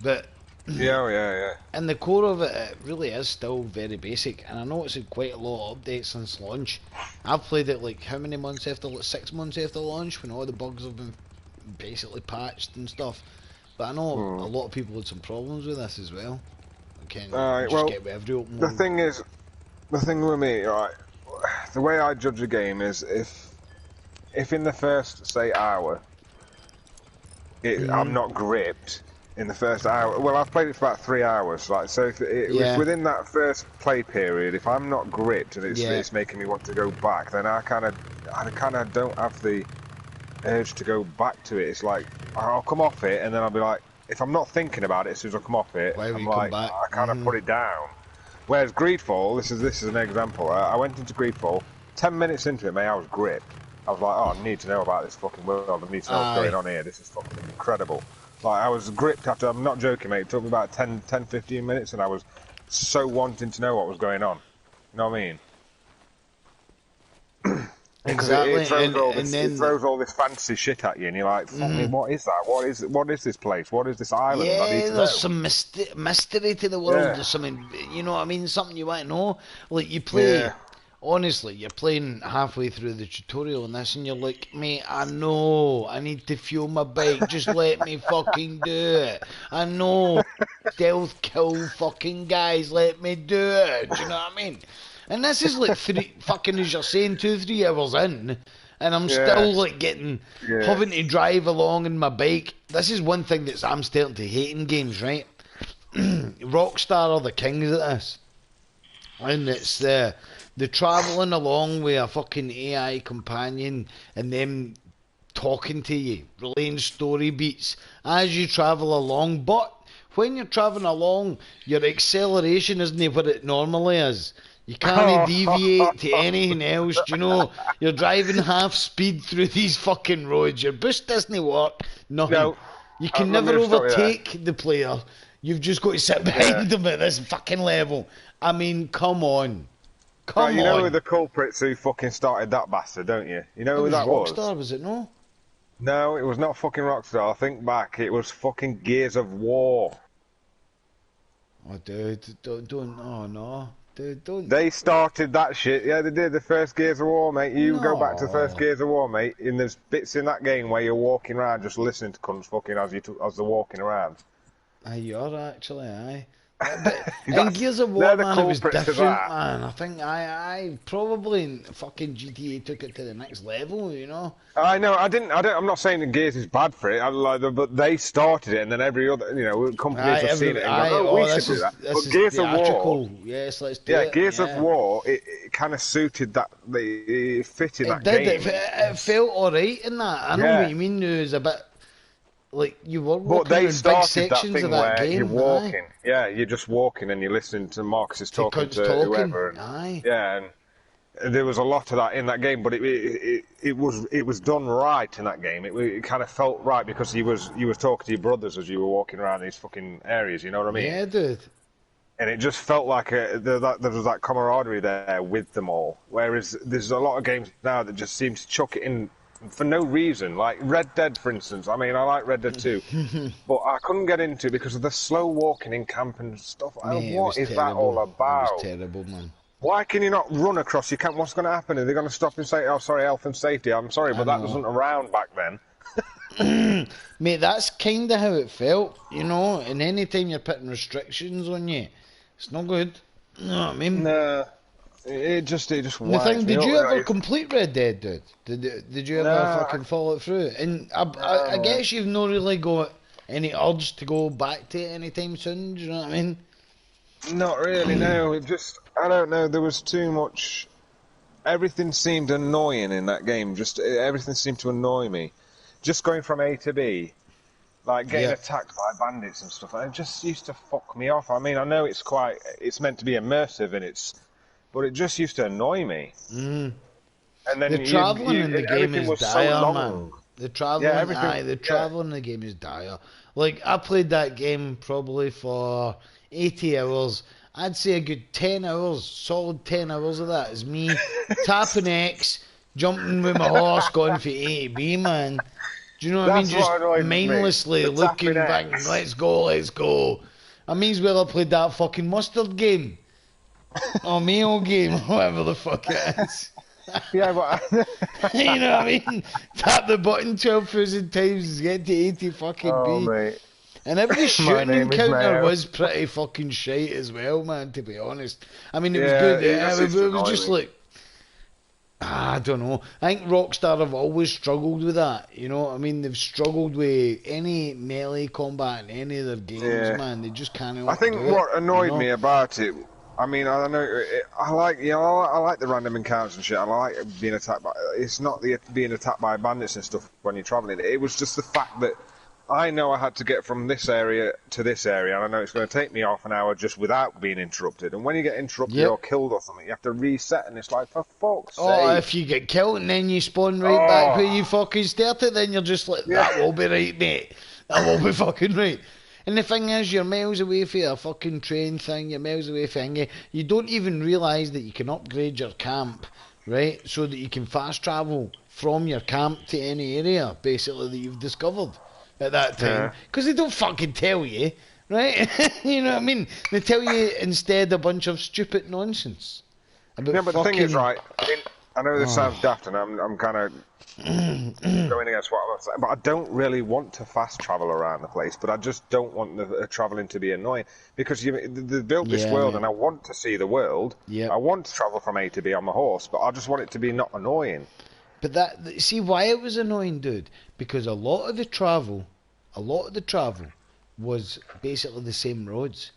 but yeah. in the core of it, it really is still very basic. And I know it's had quite a lot of updates since launch. I've played it like how many months after? Like 6 months after launch, when all the bugs have been basically patched and stuff. But I know a lot of people had some problems with this as well. Get with every open world. The thing with me, right? The way I judge a game is if in the first, say, hour, I'm not gripped in the first hour. Well, I've played it for about 3 hours, like, so if it was within that first play period, if I'm not gripped and it's making me want to go back, then I kind of don't have the urge to go back to it. It's like I'll come off it, and then I'll be like, if I'm not thinking about it as soon as I come off it, Why would I'm you come like, back? I kind of put it down. Whereas Greedfall, this is an example. I went into Greedfall, 10 minutes into it, mate, I was gripped. I was like, oh, I need to know about this fucking world. I need to know what's going on here. This is fucking incredible. Like, I was gripped after, I'm not joking, mate, it took me about 10, 15 minutes, and I was so wanting to know what was going on. You know what I mean? Exactly, It throws, then it throws all this fancy shit at you, and you're like, fuck me, what is that? What is this place? What is this island? I need yeah, to know. there's some mystery to the world. Yeah. There's something, you know what I mean? Something you want to know. Like, you play, honestly, you're playing halfway through the tutorial and this, and you're like, mate, I know, I need to fuel my bike, just let me fucking do it. I know, stealth kill fucking guys, let me do it. Do you know what I mean? And this is like fucking, as you're saying, 2-3 hours in, and I'm still like having to drive along in my bike. This is one thing that I'm starting to hate in games, right? Rockstar are the kings at this, and it's the travelling along with a fucking AI companion and them talking to you, relaying story beats as you travel along. But when you're travelling along, your acceleration isn't what it normally is. You can't deviate to anything else, do you know? You're driving half speed through these fucking roads. Your boost doesn't work, nothing. No, you can never overtake the player. You've just got to sit behind them at this fucking level. I mean, come on. Come on. You know the culprits who fucking started that bastard, don't you? You know who that was? Rockstar, was it no? No, it was not fucking Rockstar. I think back, it was fucking Gears of War. Oh, dude, don't, oh no. Dude, don't. They started that shit. Yeah, they did. The first Gears of War, mate. You go back to the first Gears of War, mate, and there's bits in that game where you're walking around just listening to cunts fucking as they're walking around. Aye, you are actually, aye. But in Gears of War, man, it was different, man. I think I probably fucking GTA took it to the next level, you know. I know. I'm not saying that Gears is bad for it. But they started it, and then every other, companies have seen it and go, "Oh, we should do that." But Gears of War, yes, let's do it. Gears of War, it kind of suited that. It fit in that game. It felt alright in that. I know what you mean. It was a bit. Like, you were walking in big sections of that game. You're walking, you're just walking and you're listening to Marcus talking to whoever. Yeah, and there was a lot of that in that game, but it was done right in that game. It kind of felt right because you was talking to your brothers as you were walking around these fucking areas. You know what I mean? Yeah, dude. And it just felt like there was that camaraderie there with them all. Whereas there's a lot of games now that just seem to chuck it in for no reason, like Red Dead, for instance. I mean, I like Red Dead 2, but I couldn't get into it because of the slow walking in camp and stuff. What is that all about? It was terrible, man. Why can you not run across your camp? What's going to happen? Are they going to stop and say, "Oh, sorry, health and safety"? I'm sorry, but that wasn't around back then. Mate, that's kind of how it felt, you know. And any time you're putting restrictions on you, it's not good. You know what I mean? Nah. It just the thing, did you ever complete Red Dead, dude? Did you ever fucking follow it through? And I guess you've not really got any urge to go back to it anytime soon. Do you know what I mean? Not really. No. I don't know. There was too much. Everything seemed annoying in that game. Just everything seemed to annoy me. Just going from A to B, like getting attacked by bandits and stuff. It just used to fuck me off. I mean, I know it's meant to be immersive and but it just used to annoy me. And then the travelling in the game is dire, man. The travelling, the travelling in the game is dire. Like, I played that game probably for 80 hours. I'd say a good 10 hours, solid 10 hours of that is me tapping X, jumping with my horse, going from A to B, man. Do you know what I mean? Just mindlessly looking back, let's go. I mean, as well I played that fucking mustard game. Or Mayo game, whatever the fuck it is. Yeah, but you know what I mean? Tap the button 12,000 times, get to 80 fucking B. Mate. And every shooting encounter was pretty fucking shite as well, man, to be honest. I mean, it was good. It was just like, I don't know. I think Rockstar have always struggled with that. You know what I mean? They've struggled with any melee combat in any of their games, man. They just can't. I think what annoyed me about it I mean, I don't know. I like, I like the random encounters and shit. I like being attacked by. It's not the being attacked by bandits and stuff when you're traveling. It was just the fact that I know I had to get from this area to this area, and I know it's going to take me half an hour just without being interrupted. And when you get interrupted or Yep. killed or something, you have to reset, and it's like, for fuck's Oh, sake! if you get killed and then you spawn right back where Oh, you fucking started, then you're just like, yeah, that will be right, mate. That will be fucking right. And the thing is, you're miles away from a fucking train thing, you're miles away from it. You don't even realise that you can upgrade your camp, right? So that you can fast travel from your camp to any area, basically, that you've discovered at that time. yeah. Because they don't fucking tell you, right? You know what I mean? They tell you instead a bunch of stupid nonsense about Yeah, but the thing is, fucking. right? I know this sounds Oh. daft, and I'm kind of going against what I'm saying, but I don't really want to fast travel around the place. But I just don't want the traveling to be annoying because they built this Yeah, world, mate. and I want to see the world. I Yep. want to travel from A to B on my horse, but I just want it to be not annoying. But that, see why it was annoying, dude? Because a lot of the travel was basically the same roads.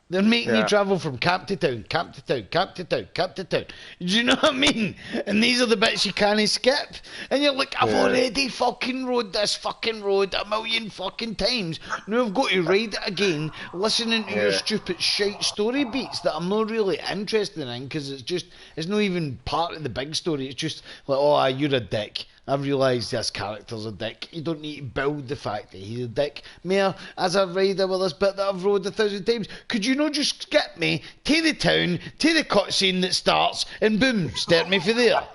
They're making you Yeah, travel from camp to town, camp to town, camp to town, camp to town. Do you know what I mean? And these are the bits you can't skip. And you're like, I've yeah, already fucking rode this fucking road a million fucking times. Now I've got to ride it again, listening to your yeah, stupid shite story beats that I'm not really interested in because it's not even part of the big story. It's just like, oh, you're a dick. I've realised this character's a dick. You don't need to build the fact that he's a dick. Mayor, as a rider with this bit that I've rode 1,000 times, could you not just skip me to the town, to the cutscene that starts, and boom, start me for there?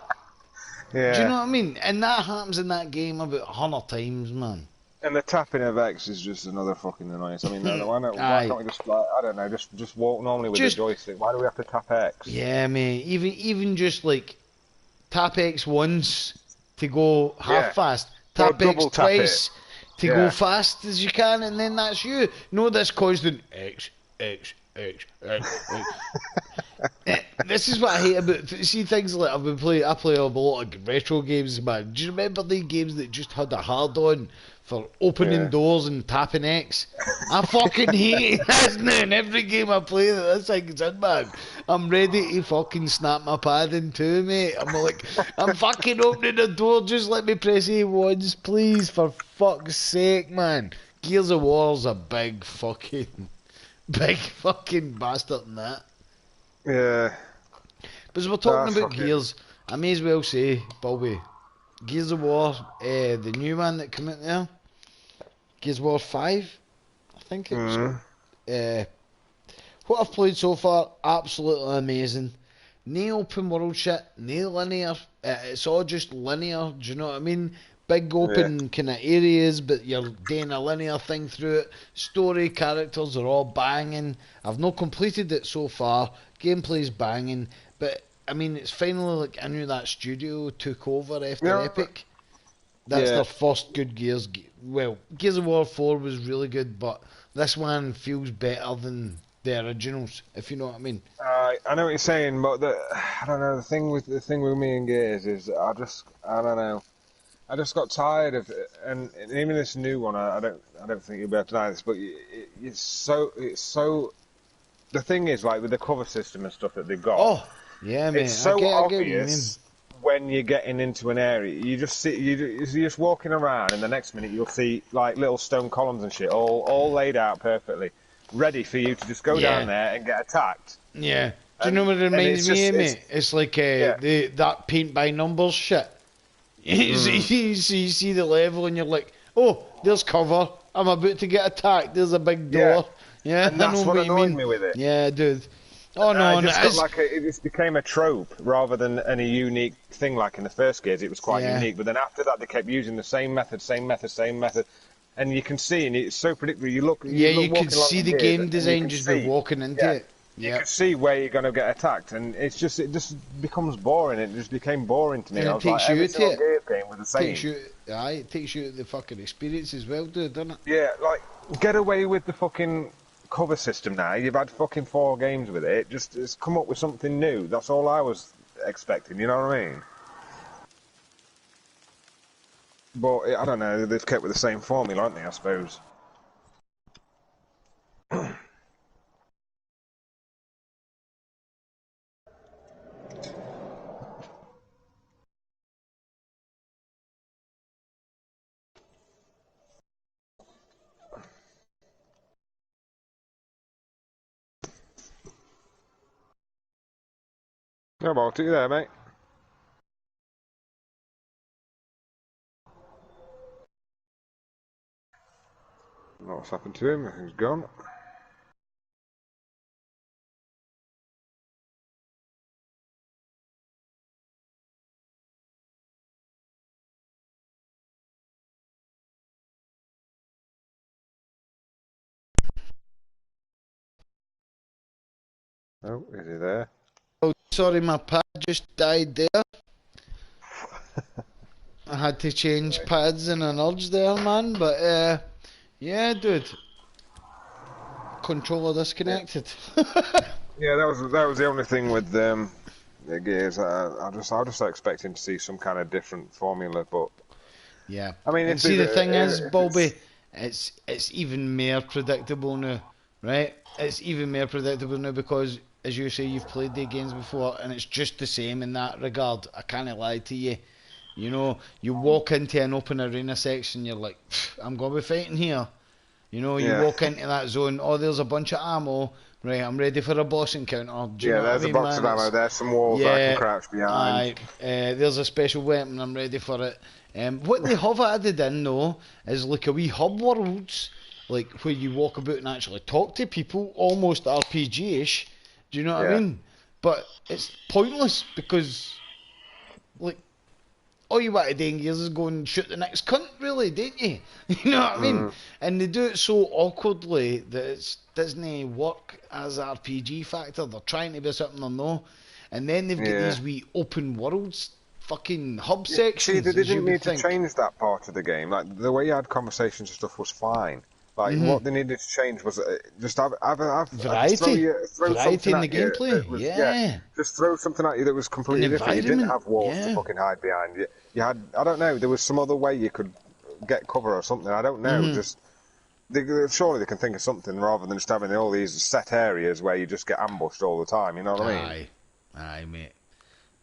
Do you know yeah. what I mean? And that happens in that game about 100 times, man. And the tapping of X is just another fucking annoyance. I mean, why Aye. can't we just like, I don't know, just walk normally with the Just, joystick? Why do we have to tap X? yeah, mate. Even just like tap X once to go half Yeah, fast, or tap X double tap it. twice to go Yeah. fast as you can, and then that's you. No, this constant X, X, X, X, X. This is what I hate about see things like I've been playing. I play a lot of retro games, man. Do you remember the games that just had a hard on for opening Yeah. doors and tapping X? I fucking hate that now. In every game I play that this thing's in, man. I'm ready to fucking snap my pad in two, mate. I'm like, I'm fucking opening the door. Just let me press A once, please, for fuck's sake, man. Gears of War's a big fucking bastard in that. Yeah. But as we're talking That's about fucking. Gears, I may as well say, Bobby, Gears of War, the new one that came out there, Gears of War 5, I think it was. Mm. Uh, what I've played so far, absolutely amazing. No open world shit, no linear, it's all just linear, do you know what I mean? Big Yeah. open kind of areas, but you're doing a linear thing through it. Story, characters are all banging. I've not completed it so far. Gameplay's banging, but I mean, it's finally like I knew that studio took over after Yeah. Epic. That's Yeah. their first good Gears. Well, Gears of War 4 was really good, but this one feels better than the originals, if you know what I mean. I know what you're saying, but I don't know. The thing with me and Gears is I don't know. I just got tired of it, and even this new one. I don't think you'll be able to deny this, but it's so. The thing is, like with the cover system and stuff that they've got, Oh, yeah, it's mate. so I get what you mean. obvious when you're getting into an area. You just see you're just walking around, and the next minute you'll see like little stone columns and shit, all laid out perfectly, ready for you to just go down Yeah, there and get attacked. yeah. Do you know And what it and reminds it's me just of, mate? It's like yeah. that paint by numbers shit. You Mm. see the level and you're like, oh, there's cover. I'm about to get attacked. There's a big Yeah, door. Yeah, and I know that's what what you annoyed mean. me with it. Yeah, dude. Oh I no, no, just got like it just became a trope rather than any unique thing. Like in the first Gears, it was quite yeah, unique, but then after that, they kept using the same method, and you can see, and it's so predictable. You yeah. look You could walking along see in the Gears, game and you design can just by see, walking into yeah, it. you can Yep. see where you're going to get attacked, and it just becomes boring. It just became boring to me. And I it was like, takes you every to single it. Gears game was the Takes same. you, aye, it takes you to the fucking experience as well, dude, doesn't it? Yeah, like get away with the fucking cover system now. You've had fucking 4 games with it. Just come up with something new. That's all I was expecting. You know what I mean? But I don't know. They've kept with the same formula, haven't they? I suppose. How about you there, mate? I don't know what's happened to him. He's gone. Oh, is he there? Oh, sorry, my pad just died there. I had to change pads in an urge there, man. But yeah, dude, controller Yeah. disconnected. Yeah, that was the only thing with the Gears. I just expecting to see some kind of different formula, but Yeah, I mean, and if they see the thing is, if it's Bobby, it's even more predictable now, right? It's even more predictable now because, as you say, you've played the games before, and it's just the same in that regard. I can't lie to you. You know, you walk into an open arena section, you're like, I'm gonna be fighting here. You know, you yeah, walk into that zone, oh, there's a bunch of ammo, right? I'm ready for a boss encounter. Do you yeah, know what I there's a mean, box of man? ammo. It's There's some walls that I can yeah, crouch behind. aye. There's a special weapon. I'm ready for it. What they have added in though is like a wee hub worlds, like where you walk about and actually talk to people, almost RPG-ish. Do you know what I Yeah. mean? But it's pointless because like all you want to do in Gears is go and shoot the next cunt, really, don't you? You know what I mean? Mm, And they do it so awkwardly that it doesn't work as RPG factor. They're trying to be something they're not. And then they've got yeah. these wee open worlds, fucking hub See, sections, they as you didn't would need to think. change that part of the game. Like the way you had conversations and stuff was fine. Like Hmm. what they needed to change was just just Variety. throw Variety something in the at you gameplay, that was yeah. just throw something at you that was An completely different. You didn't environment, have walls to yeah. fucking hide behind. You had I don't know. There was some other way you could get cover or something. I don't know. Hmm. Just surely they can think of something rather than just having all these set areas where you just get ambushed all the time. You know what I mean? Aye. Aye, mate.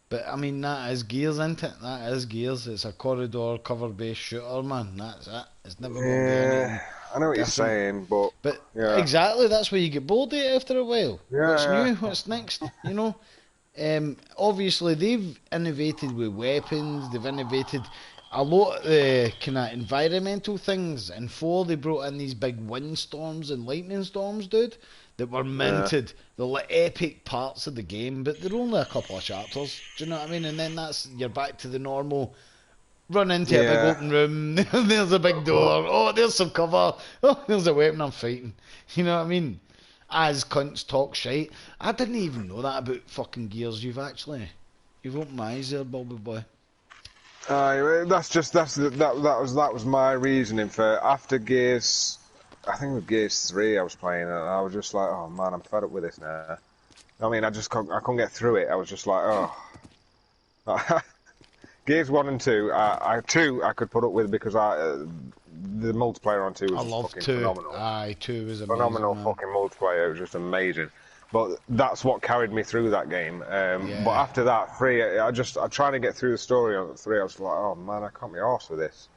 But I mean, that is Gears, isn't it? That is Gears. It's a corridor cover based shooter, man. That's it. It's never going to be anything Yeah, I know what you're different. saying, but But yeah, exactly, that's where you get bored of it after a while. What's yeah, new? What's next? You know? Obviously, they've innovated with weapons, they've innovated a lot of the kind of environmental things. And 4, they brought in these big windstorms and lightning storms, dude, that were yeah. minted. They're like epic parts of the game, but they're only a couple of chapters. Do you know what I mean? And then you're back to the normal run into a big Yeah. open room. There's a big door. Oh, there's some cover. Oh, there's a weapon I'm fighting. You know what I mean? As cunts talk shite. I didn't even know that about fucking Gears. You've opened my eyes there, Bobby boy. That was my reasoning for after Gears. I think with Gears 3 I was playing and I was just like, oh man, I'm fed up with this now. I mean, I couldn't get through it. I was just like, oh. Gears 1 and 2, 2 I could put up with because the multiplayer on 2 I was just love fucking two. phenomenal. Aye, two was amazing, Phenomenal man. fucking multiplayer. It was just amazing. But that's what carried me through that game. But Yeah. after that, 3, I tried to get through the story on 3. I was like, oh man, I can't be arsed with this.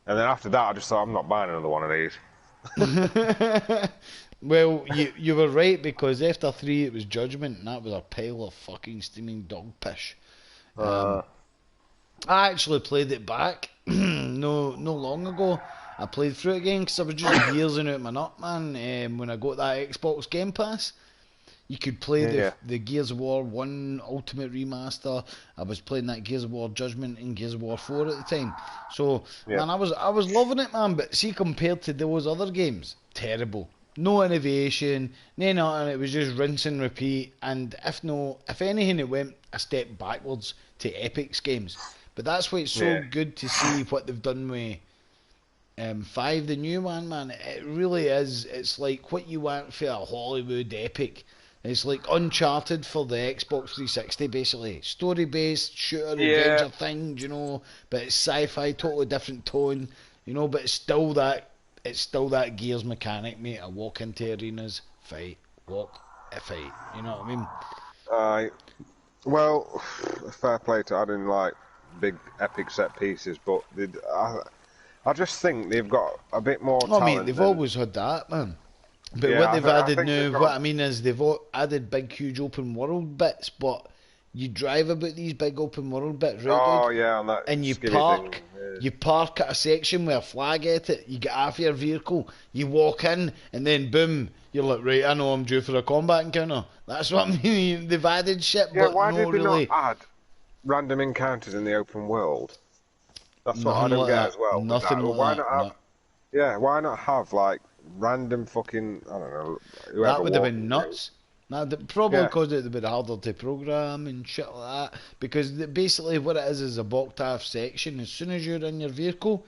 And then after that, I just thought, I'm not buying another one of these. Well, you were right because after 3 it was Judgment and that was a pile of fucking steaming dog piss. Um, Uh, I actually played it back no long ago. I played through it again because I was just gearsing out my nut, man. When I got that Xbox Game Pass, you could play yeah, the Gears of War 1 Ultimate Remaster. I was playing that Gears of War Judgment and Gears of War 4 at the time. So, yeah, man, I was loving it, man. But see, compared to those other games, terrible. No innovation, no nothing. It was just rinse and repeat. And if anything, it went a step backwards to Epic's games. But that's why it's so yeah, good to see what they've done with 5, the new one, man. It really is. It's like what you want for a Hollywood epic. It's like Uncharted for the Xbox 360, basically. Story based, shooter, yeah. adventure thing, you know, but it's sci fi, totally different tone, you know, but it's still that Gears mechanic, mate. I walk into arenas, fight, walk, a fight. You know what I mean? I well, fair play to adding like big epic set pieces, but I just think they've got a bit more Oh, mate, talent they've than. always had that, man. But Yeah, what they've I added think they've now, what got. I mean is they've added big, huge open world bits, but You drive about these big open world bits, right, Oh dude? yeah, on that And skivvy thing. Yeah. you park at a section with a flag at it, you get off your vehicle, you walk in, and then boom, you're like, right, I know I'm due for a combat encounter. That's what I mean, they've added shit, Yeah, but why no did they not really, add random encounters in the open world? That's what I nothing don't like get that, as well with nothing that. like Why that, not have? no. Yeah, why not have like random fucking I don't know That whoever would have walk. been nuts. Now, probably Yeah, because it would have been harder to program and shit like that. Because basically, what it is a blocked off section. As soon as you're in your vehicle,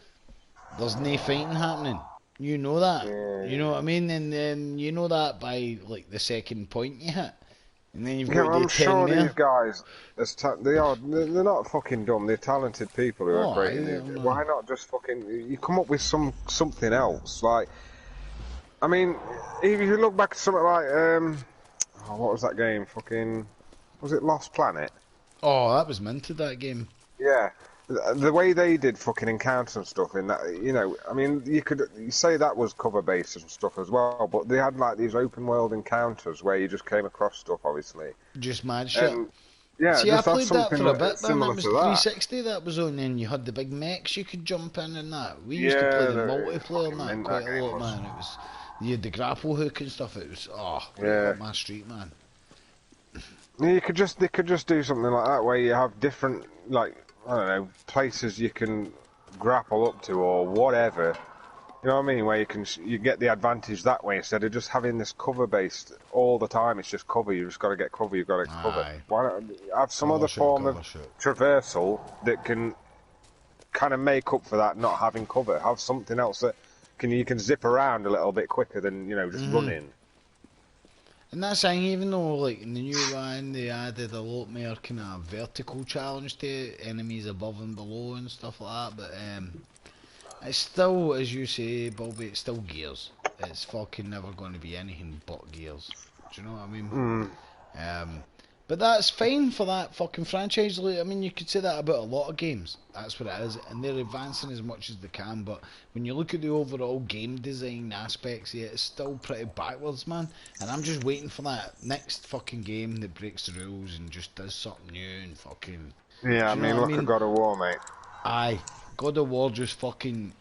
there's no fighting happening. You know that. You know what I mean? And then you know that by like the second point you hit. And then you've got yeah. to Well, do I'm 10 sure these more. guys, they are. They're not fucking dumb. They're talented people who are Oh, I creating it. don't know. Why not just fucking? You come up with something else. Like, I mean, if you look back at something like oh, what was that game? Fucking, was it Lost Planet? Oh, that was minted, that game. Yeah, the way they did fucking encounters and stuff in that, you know, I mean, you say that was cover based and stuff as well, but they had like these open world encounters where you just came across stuff, obviously, Just mad shit. and yeah, See, I just have played that something for a bit, man. similar That was to that. 360 that was on, and you had the big mechs you could jump in and that. We used to play Yeah, the the multiplayer and fucking that mint quite that a game lot, was. man. It was, you had the grapple hook and stuff. It was, right Yeah, up my street, man. they could just do something like that where you have different, like, I don't know, places you can grapple up to or whatever. You know what I mean? Where you get the advantage that way instead of just having this cover based all the time. It's just cover. You just got to get cover. You've got to get cover. Aye. Why not have some Cover other shoot, form of cover shoot. traversal that can kind of make up for that not having cover? Have something else that you can zip around a little bit quicker than just running. And that's saying, even though, like, in the new one, they added a lot more kind of vertical challenge to it, enemies above and below and stuff like that, but, it's still, as you say, Bobby, it's still Gears. It's fucking never going to be anything but Gears. Do you know what I mean? But that's fine for that fucking franchise. Like, I mean, you could say that about a lot of games. That's what it is, and they're advancing as much as they can. But when you look at the overall game design aspects, yeah, it's still pretty backwards, man. And I'm just waiting for that next fucking game that breaks the rules and just does something new and fucking. Yeah, I Do you know mean, what I look at mean? God of War, mate. Aye, God of War just fucking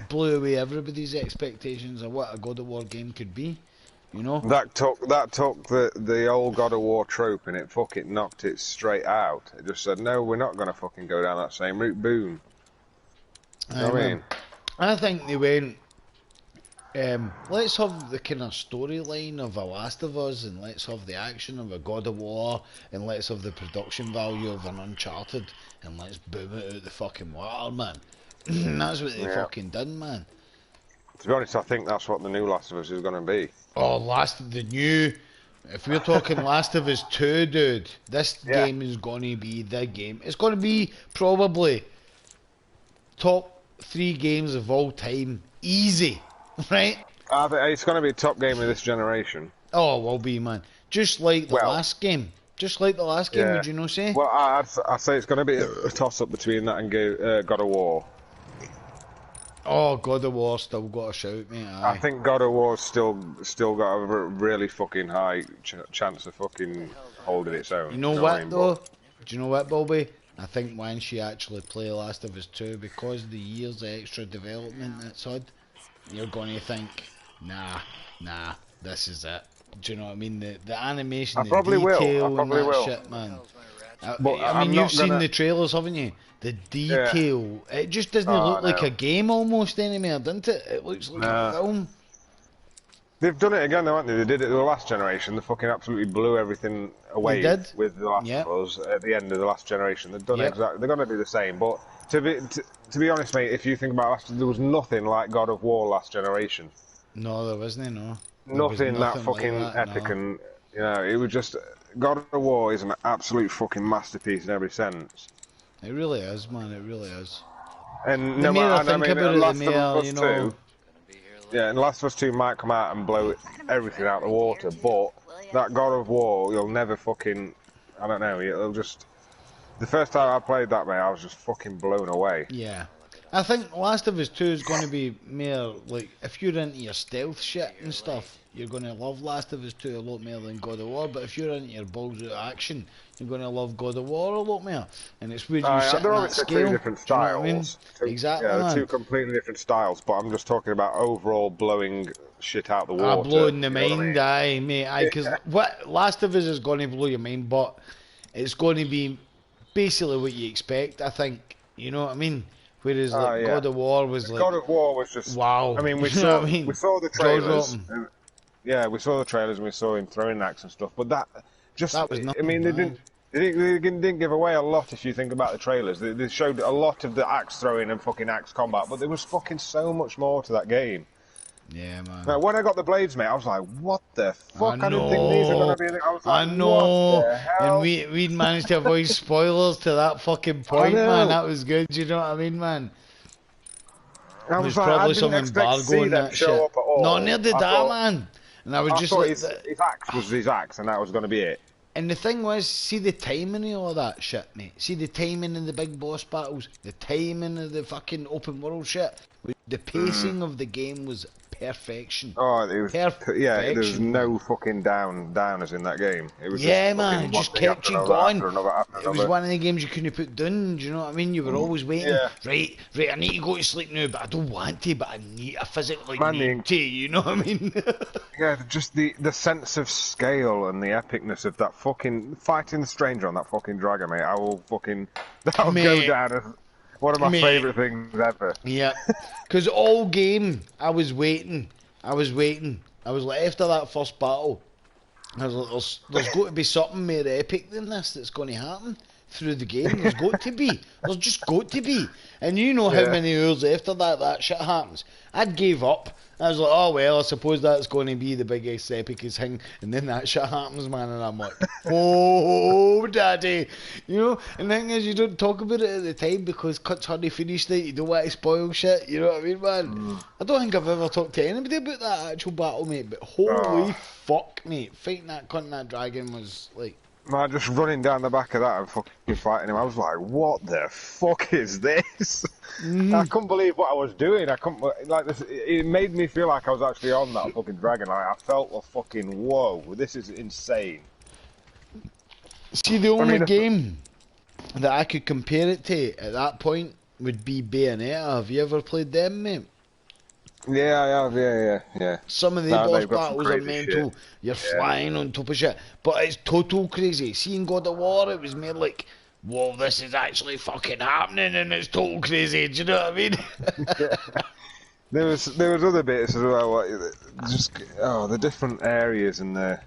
blew away everybody's expectations of what a God of War game could be. You know? That took the old God of War trope and it fucking knocked it straight out. It just said, no, we're not going to fucking go down that same route. Boom. You know what I mean? I think they went, let's have the kind of storyline of a Last of Us, and let's have the action of a God of War, and let's have the production value of an Uncharted, and let's boom it out the fucking water, man. That's what they fucking done, man. To be honest, I think that's what the new Last of Us is going to be. Oh, if we're talking Last of Us 2, dude, this game is going to be the game. It's going to be probably top 3 games of all time. Easy, right? I think it's going to be a top game of this generation. Oh, will be, man. Just like the last game. Just like the last game, would you not say? Well, I'd say it's going to be a toss-up between that and God of War. Oh, God of War still got a shout, mate. Aye. I think God of War's still got a really fucking high chance of fucking holding its own. You know what, though? Do you know what, Bobby? I think once you actually play Last of Us 2, because of the years of extra development it's had, you're going to think, nah, this is it. Do you know what I mean? The animation, the detail and that shit, man. I mean, you've seen the trailers, haven't you? The detail, it just doesn't look like a game almost anymore, doesn't it? It looks like a film. They've done it again, though, haven't they? They did it the last generation. They fucking absolutely blew everything away with the Last of Us at the end of the last generation. They've done exactly. They're going to do the same. But to be honest, mate, if you think about it, there was nothing like God of War last generation. No, there wasn't. No, nothing that fucking like that, epic, and it was just God of War is an absolute fucking masterpiece in every sense. It really is, man. It really is. And no matter, I mean, Last of Us 2. Yeah, and Last of Us 2 might come out and blow everything out of the water, but that God of War, you'll never fucking, I don't know, it'll just, the first time I played that, mate, I was just fucking blown away. Yeah. I think Last of Us 2 is going to be more like, if you're into your stealth shit and stuff, you're going to love Last of Us 2 a lot more than God of War. But if you're into your balls out action, you're going to love God of War a lot more. And it's where you sit They're in that obviously two scale. different Do you know what I mean? styles. Exactly, Yeah, they're man. two completely different styles. But I'm just talking about overall blowing shit out the Ah, water. blowing the You know what I mind, mean? aye, mate, aye. Because what Last of Us is going to blow your mind, but it's going to be basically what you expect, I think. You know what I mean? Whereas Oh like yeah. God of War was like, God of War was just. wow. I mean, You know what I we mean? saw the Jaw trailers. dropping. Yeah, we saw the trailers and we saw him throwing an axe and stuff. But that just. That was I mean, nothing, aye. They didn't give away a lot if you think about the trailers. They showed a lot of the axe throwing and fucking axe combat, but there was fucking so much more to that game. Yeah, man. Now, when I got the blades, mate, I was like, what the I fuck? I didn't think these were going know. to be... I was like, I what know. the And hell? we'd managed to avoid spoilers to that fucking I point, man. know. That was good, you know what I mean, man? I There's was like, I probably didn't some expect to embargo see and them that show shit. up at No, all. near did that, man. And I was I just thought like, his axe was his axe, and that was going to be it. and the thing was, see the timing of all that shit, mate. See the timing of the big boss battles, the timing of the fucking open world shit. The pacing of the game was perfection. Oh, it was... Yeah, there was Perfection, man. no fucking downers in that game. It was just Yeah, man, fucking it one just thing kept after you another, going. after another, after It was another. one of the games you couldn't put down, do you know what I mean? You were always waiting, Yeah. right, I need to go to sleep now, but I don't want to, but I physically Man, need to, you know what I mean? Yeah, just the sense of scale and the epicness of that fucking... Fighting the stranger on that fucking dragon, mate. That'll go Mate. down as one of my Mate. favourite things ever. Yeah, because all game I was waiting. I was like, after that first battle, I was like, there's got to be something more epic than this that's going to happen through the game. There's got to be. There's just got to be. And you know how Yeah. many hours after that shit happens. I gave up. I was like, oh well, I suppose that's going to be the biggest, epicest thing. And then that shit happens, man, and I'm like, oh, daddy. You know? And the thing is, you don't talk about it at the time because cut's already finished it. You don't want to spoil shit. You know what I mean, man? I don't think I've ever talked to anybody about that actual battle, mate. But holy fuck, mate. Fighting that cunt and that dragon was like... Man, just running down the back of that and fucking fighting him. I was like, what the fuck is this? I couldn't believe what I was doing. I couldn't, like, this, it made me feel like I was actually on that fucking dragon. Like, I felt a fucking, whoa, this is insane. See, the only game that I could compare it to at that point would be Bayonetta. Have you ever played them, mate? Yeah, I have, yeah. Some of the No, boss they've got some battles are crazy mental. shit. You're flying on top of shit. But it's total crazy. Seeing God of War, it was more like, whoa, this is actually fucking happening and it's total crazy. Do you know what I mean? There was other bits as well, like, just, the different areas and the...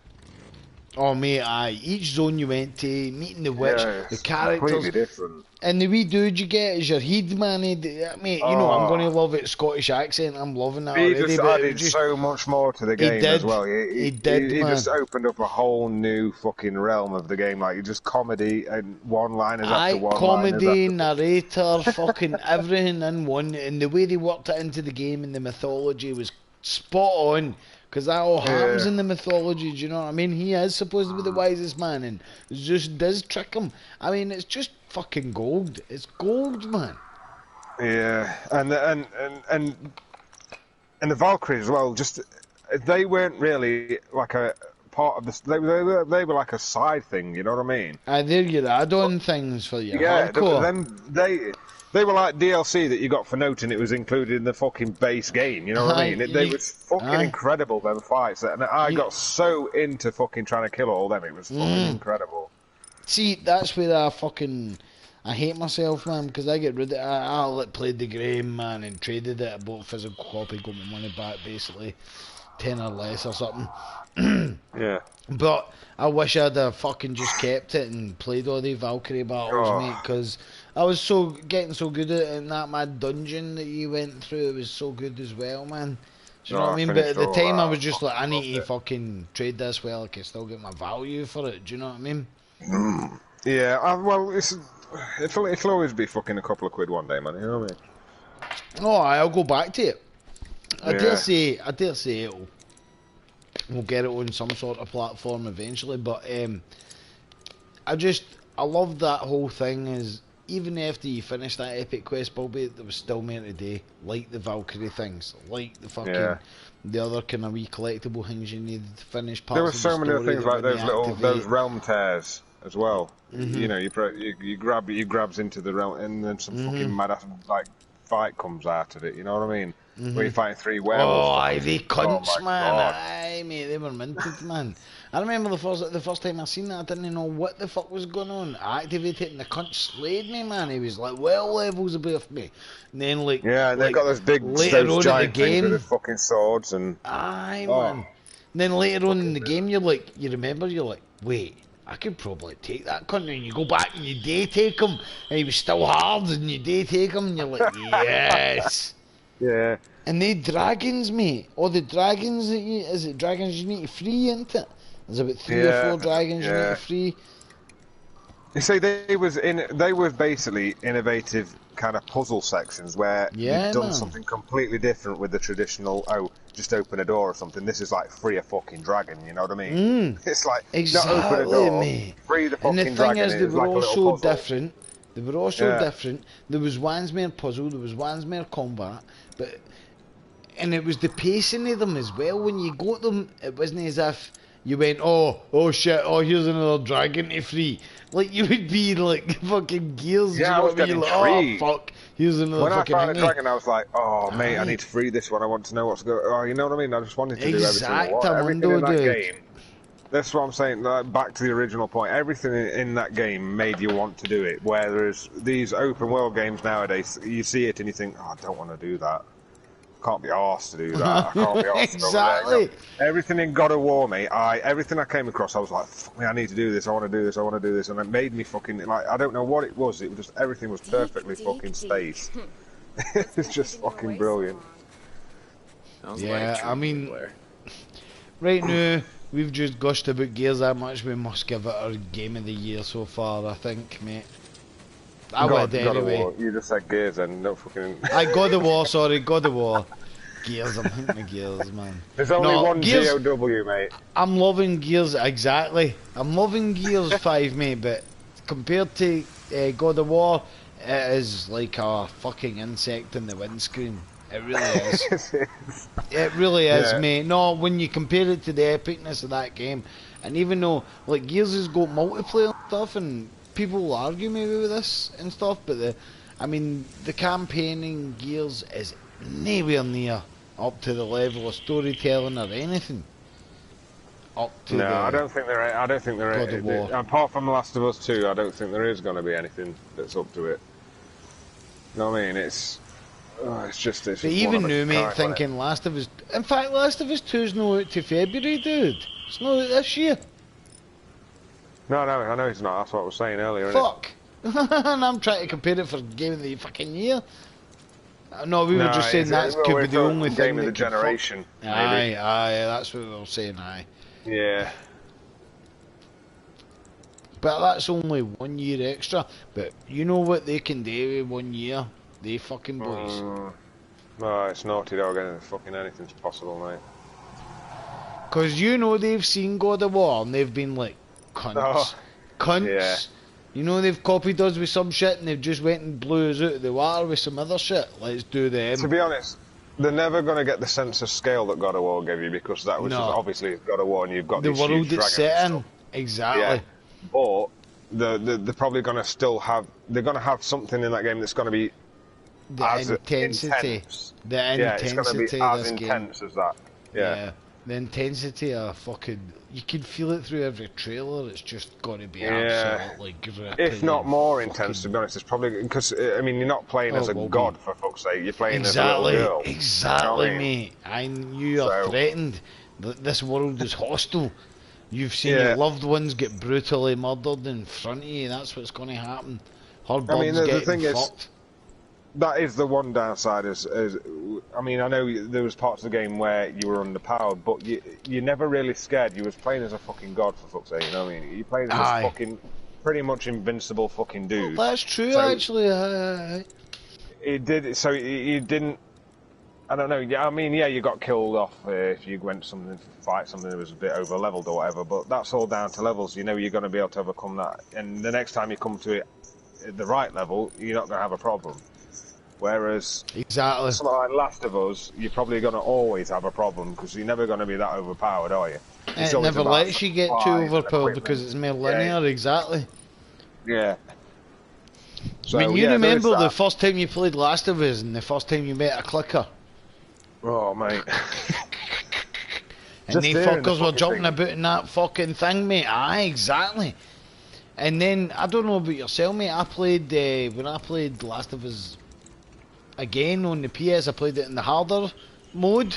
Oh, mate, aye. Each zone you went to, meeting the witch, the characters. Completely different. And the wee dude you get is your head man. Mate, you know I'm going to love it. Scottish accent. I'm loving that He already. just But added so much more to the game did. as well. He did, He man. just opened up a whole new fucking realm of the game. Like, just comedy and one-liners after one-liners. Comedy, narrator, fucking everything in one. And the way they worked it into the game and the mythology was spot on. Because that all happens in the mythology, do you know what I mean? He is supposed to be the wisest man and it just does trick him. I mean, it's just fucking gold. It's gold, man. Yeah, and the Valkyries as well. Just they weren't really like a part of this. They were like a side thing. You know what I mean? They're your add-on things for your Yeah, hardcore. they were like DLC that you got for noting it was included in the fucking base game. You know what I mean? They were fucking incredible, them fights. And I got so into fucking trying to kill all them. It was fucking incredible. See, that's where I hate myself, man, because I get rid of it. I played the game, man, and traded it. I bought a physical copy, got my money back, basically. 10 or less or something. Yeah. But I wish I'd have fucking just kept it and played all the Valkyrie battles, mate, because I was getting so good at it, and that mad dungeon that you went through, it was so good as well, man. Do you know what I mean? But at the time, I was just like, I need to fucking trade this well, I can still get my value for it. Do you know what I mean? Yeah, well, it'll always be fucking a couple of quid one day, man. You know what I mean? Oh, I'll go back to it. I dare say we'll get it on some sort of platform eventually. But I love that whole thing. Is even after you finish that epic quest, Bobby, there was still more to do, like the Valkyrie things, like the fucking the other kind of wee collectible things you needed to finish parts There were of the so many story other things that like when you those activate. realm tears as well. You know, you grabs into the realm, and then some fucking mad like fight comes out of it. You know what I mean? Where you're fighting 3 werewolf Oh, aye, fuckers. they Oh my cunts, man. god! Aye, mate, they were minted, man. I remember the first time I seen that, I didn't know what the fuck was going on. I activated it and the cunt slayed me, man. He was like well levels above me. And then Yeah, and they've got later those on in the giant things with the game, fucking swords and. aye, Oh, man. And then later on in the game, you're like, you remember, you're like, wait, I could probably take that cunt, and you go back and you do take him, and he was still hard, and you do take him, and you're like, yes. yeah. And they dragons, mate. All the dragons that is it dragons you need to free, isn't it? There's about 3 or 4 dragons you need to free. You see, they were basically innovative kind of puzzle sections where you've done something completely different with the traditional, just open a door or something. This is like free a fucking dragon, you know what I mean? It's like, Exactly, not open a door, mate. free the fucking And the dragon. thing is, they were like all so puzzle. different. They were all so different. There was one's more puzzle, there was one's more combat, and it was the pacing of them as well. When you got them, it wasn't as if you went, oh shit, oh here's another dragon to free. Like you would be like fucking Gears. Yeah, I was getting like, intrigued. oh fuck, here's another when fucking. When I found a dragon, I was like, oh mate, I need to free this one. I want to know what's going. Oh, you know what I mean? I just wanted to do everything in that game. That's what I'm saying. Back to the original point. Everything in that game made you want to do it. Whereas these open world games nowadays, you see it and you think, oh, I don't want to do that. I can't be arsed to do that. I can't be arsed Exactly. to do that. Everything in God of War, mate, everything I came across, I was like, fuck me, I need to do this, I want to do this, I want to do this. And it made me fucking, like, I don't know what it was just, everything was perfectly fucking spaced. It's just fucking brilliant. Yeah, I mean, right now, we've just gushed about Gears that much, we must give it our Game of the Year so far, I think, mate. I would anyway. You just said Gears then, no fucking... God of War, sorry, God of War. Gears, I'm thinking of Gears, man. There's only one Gears, GOW, mate. I'm loving Gears, exactly. I'm loving Gears 5, mate, but compared to God of War, it is like a fucking insect in the windscreen. It really is. It really is, mate. No, when you compare it to the epicness of that game, and even though, like, Gears has got multiplayer and stuff, and people will argue maybe with this and stuff, but the campaigning Gears is nowhere near up to the level of storytelling or anything. I don't think there is. Apart from Last of Us 2, I don't think there is going to be anything that's up to it. You know what I mean? It's just. But even new, mate, thinking Last of Us. In fact, Last of Us 2 is not out to February, dude. It's not out this year. No, I know it's not. That's what I was saying earlier. Fuck. And I'm trying to compare it for Game of the fucking year. No, we were just saying that could be the only thing. Game of the generation. Aye, that's what we were saying, aye. Yeah. But that's only 1 year extra. But you know what they can do with 1 year? They fucking boys. No, it's Naughty Dog and fucking anything's possible, mate. Because you know they've seen God of War and they've been like, cunts. Cunts. Yeah. You know they've copied us with some shit and they've just went and blew us out of the water with some other shit. Let's do them. To be honest, they're never going to get the sense of scale that God of War gave you because that was just obviously God of War and you've got the these world huge it's set in. Exactly. Yeah. But they're probably going to still have. They're going to have something in that game that's going to be the intensity. Intense. The intensity. It's going to be as intense as that. Yeah. The intensity of fucking. You can feel it through every trailer. It's just going to be absolutely gripping. If not more intense, to be honest. It's probably because I mean you're not playing as a god for fuck's sake. You're playing as a little girl. Exactly, mate. You are threatened. This world is hostile. You've seen your loved ones get brutally murdered in front of you. That's what's going to happen. Her bud's getting fucked. That is the one downside. I mean, I know there was parts of the game where you were underpowered, but you're never really scared. You was playing as a fucking god, for fuck's sake. You know what I mean? You're playing as this fucking pretty much invincible fucking dude. Well, that's true, actually. It did. So you didn't. I don't know. Yeah, I mean, you got killed off if you went to fight something that was a bit over leveled or whatever. But that's all down to levels. You know, you're going to be able to overcome that. And the next time you come to it, at the right level, you're not going to have a problem. Whereas Exactly. something like Last of Us, you're probably going to always have a problem because you're never going to be that overpowered, are you? It's It always never about lets you get too supplies and overpowered because equipment. it's more linear, exactly. Yeah. I mean, So, you yeah, there is remember the that. first time you played Last of Us and the first time you met a clicker? Oh, mate. And they hearing the fuckers were fucking jumping thing. about in that fucking thing, mate. Aye, exactly. And then, I don't know about yourself, mate, I played, when I played Last of Us again on the PS, I played it in the harder mode.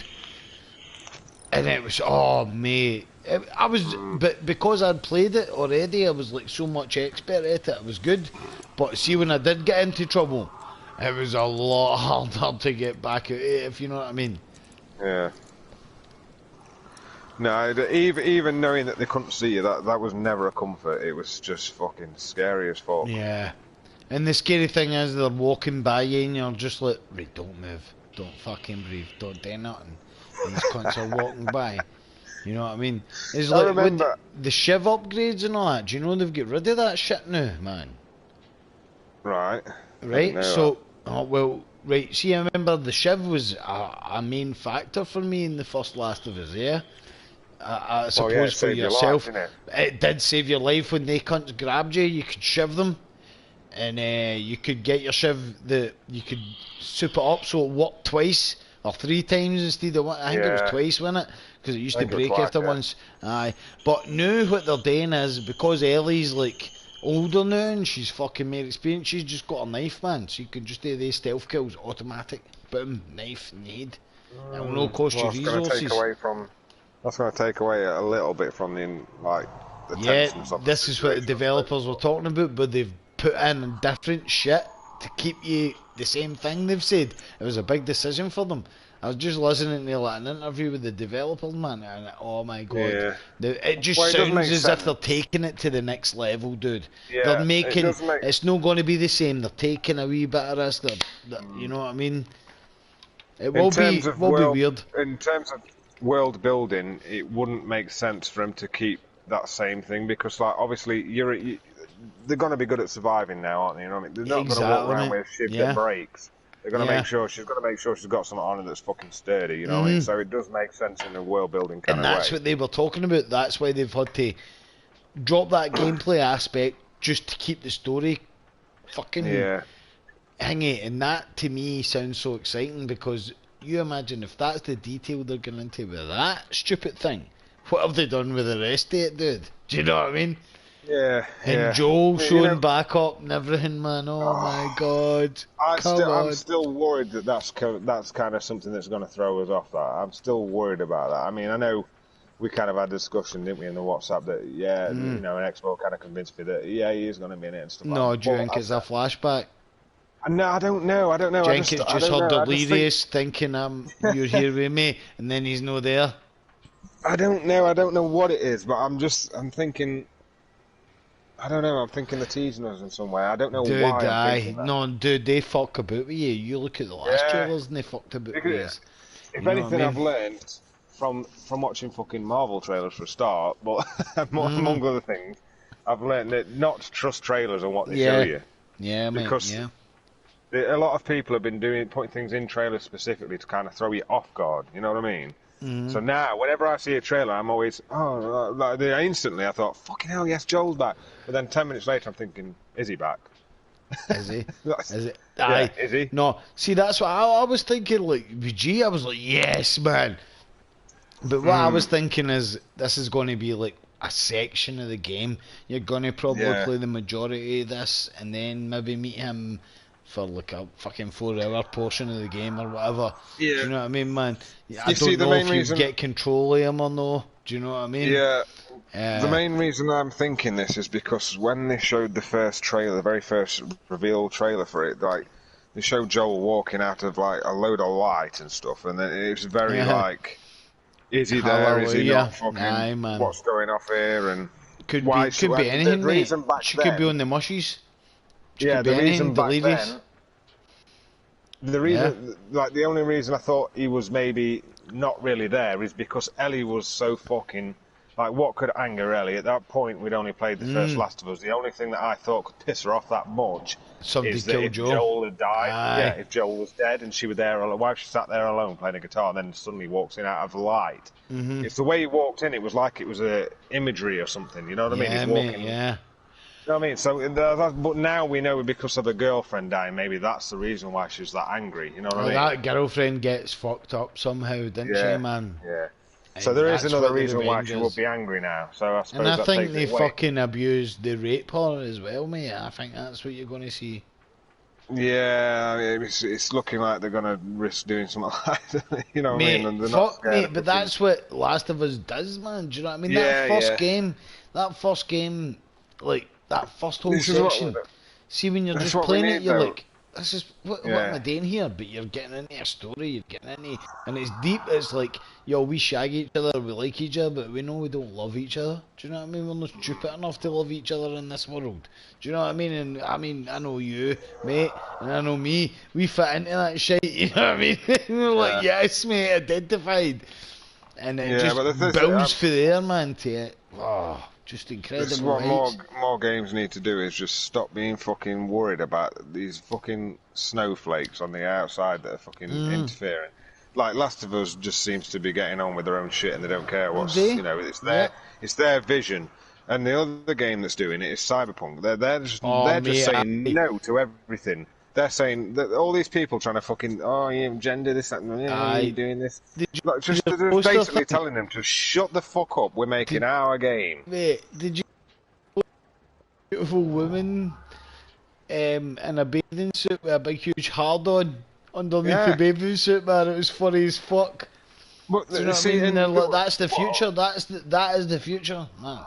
And it was, oh, mate. I was, but because I'd played it already, I was like so much expert at it, it was good. But see, when I did get into trouble, it was a lot harder to get back at it, if you know what I mean. Yeah. No, even knowing that they couldn't see you, that was never a comfort. It was just fucking scary as fuck. Yeah. And the scary thing is they're walking by you and you're just like, right, don't move. Don't fucking breathe. Don't do nothing. And these cunts are walking by. You know what I mean? It's I like with remember. the Shiv upgrades and all that. Do you know they've got rid of that shit now, man? Right. I didn't Right? know So, oh, well, right. See, I remember the Shiv was a main factor for me in the first Last of Us, yeah? I that. suppose Well, yeah, it for saved your life, yourself, didn't it? it did save your life when they cunts grabbed you. You could shiv them, and you could get your shiv. You could soup it up so it worked twice or three times instead of one. I think it was Yeah. twice, wasn't it? Because it used I to think it was break twice, after yeah. once. Aye, but now what they're doing is because Ellie's like older now and she's fucking more experienced. She's just got a knife, man. So you can just do these stealth kills automatic. Boom, knife in the head. It will no cost Well, you it's going to take resources. away from. That's going to take away a little bit from the the Yeah, tenseness of the this is what the situation. developers were talking about, but they've put in different shit to keep you the same thing. They've said it was a big decision for them. I was just listening to like an interview with the developers, man, and oh my god, Yeah. it just Well, it does sounds make as sense. if they're taking it to the next level, dude. Yeah, They're it making does make. it's not going to be the same. They're taking a wee bit of risk. You know what I mean? It In will terms be of weird. in terms of world building, it wouldn't make sense for them to keep that same thing because, like, obviously, they're going to be good at surviving now, aren't they? You know what I mean? They're not going to walk Exactly, around mate. with a ship Yeah. that breaks. They're going to Yeah. make sure she's got something on her that's fucking sturdy. You know what I mean? So it does make sense in a world building kind And of that's way. what they were talking about. That's why they've had to drop that gameplay aspect just to keep the story fucking Yeah. hingy. And that to me sounds so exciting because you imagine if that's the detail they're going into with that stupid thing, what have they done with the rest of it, dude? Do you know what I mean? Yeah. And Joel You showing know, back up and everything, man. Oh my god. Come I'm on. still worried that that's kind of something that's going to throw us off. That I'm still worried about that. I mean, I know we kind of had a discussion, didn't we, in the WhatsApp that you know, an Expo kind of convinced me that he is going to be in it and stuff No, like that. do you think it's a flashback? No, I don't know. Do you think it's I just don't her know. I just think, delirious thinking you're here with me and then he's no there? I don't know. I don't know what it is, but I'm thinking. I don't know. I'm thinking they're teasing us in some way. I don't know Dude, why I'm thinking that. no, dude, they fuck about with you. You look at the last Yeah. trailers and they fucked about with you. If You know anything, what I I've mean? learned from watching fucking Marvel trailers for a start, but among other things, I've learned that not to trust trailers and what they show you. Yeah, mate, Because yeah. a lot of people have been putting things in trailers specifically to kind of throw you off guard. You know what I mean? So now, whenever I see a trailer, I'm always, instantly I thought, fucking hell, yes, Joel's back. But then 10 minutes later, I'm thinking, is he back? Is he? Is it? Yeah, Aye. is he? No, see, that's what I was thinking, like, VG, I was like, yes, man. But what I was thinking is, this is going to be like a section of the game. You're going to probably play the majority of this, and then maybe meet him for like a fucking 4-hour portion of the game or whatever. Yeah. Do you know what I mean, man? I You see, don't the know main if you reason- get control of him or no. Do you know what I mean? Yeah. The main reason I'm thinking this is because when they showed the first trailer, the very first reveal trailer for it, like they showed Joel walking out of like a load of light and stuff, and then it was very like, is he there? Is he not? Fucking, Aye, man. what's going off here? And Could why be anything, the mate. reason back She then, could be on the mushies. She yeah, could be the anything, reason back delirious. then. The reason, like, the only reason I thought he was maybe not really there is because Ellie was so fucking Like, what could anger Ellie? At that point, we'd only played the first Last of Us. The only thing that I thought could piss her off that much Somebody is that killed if Joel. Joel had died, Aye. if Joel was dead and she was there, while she sat there alone playing a guitar, and then suddenly walks in out of the light. It's the way he walked in. It was like it was a imagery or something. You know what I mean? Yeah, He's walking. mate, yeah. You know what I mean? So, but now we know because of the girlfriend dying, maybe that's the reason why she's that angry. You know what I mean? That girlfriend gets fucked up somehow, didn't she, man? Yeah. And So there is that's another what the reason why revenge she is. would be angry now. So I suppose And I that think takes they it away. fucking abused the rape her as well, mate. I think that's what you're going to see. Yeah, I mean, it's looking like they're going to risk doing something like that. You know what I Mate, mean? And they're not scared mate, of but fucking- that's what Last of Us does, man. Do you know what I mean? Yeah, That first game, like, that first whole This is what section. See, when you're That's just what we playing it, need, you're though. like, this is, what Yeah. am I doing here? But you're getting into a story, you're getting into, and it's deep, it's like, yo, we shag each other, we like each other, but we know we don't love each other. Do you know what I mean? We're not stupid enough to love each other in this world. Do you know what I mean? And I mean, I know you, mate, and I know me, we fit into that shit, you know what I mean? We're like, yes, mate, identified. And it Yeah, but the thing just is, builds for there, man, to it. Oh, just This incredible. is what heights. more games need to do is just stop being fucking worried about these fucking snowflakes on the outside that are fucking interfering. Like Last of Us just seems to be getting on with their own shit and they don't care what's They? it's their vision. And the other game that's doing it is Cyberpunk. They're just Mate, saying no to everything. They're saying that all these people trying to fucking you gender this that you're doing this. Did you Like, see the they're poster basically thing? telling them to shut the fuck up. We're making our game. Mate, did you beautiful woman in a bathing suit with a big huge hard on underneath the bathing suit, man? It was funny as fuck. But Do you know what I mean? And they're like, that's the future. That is the future, man.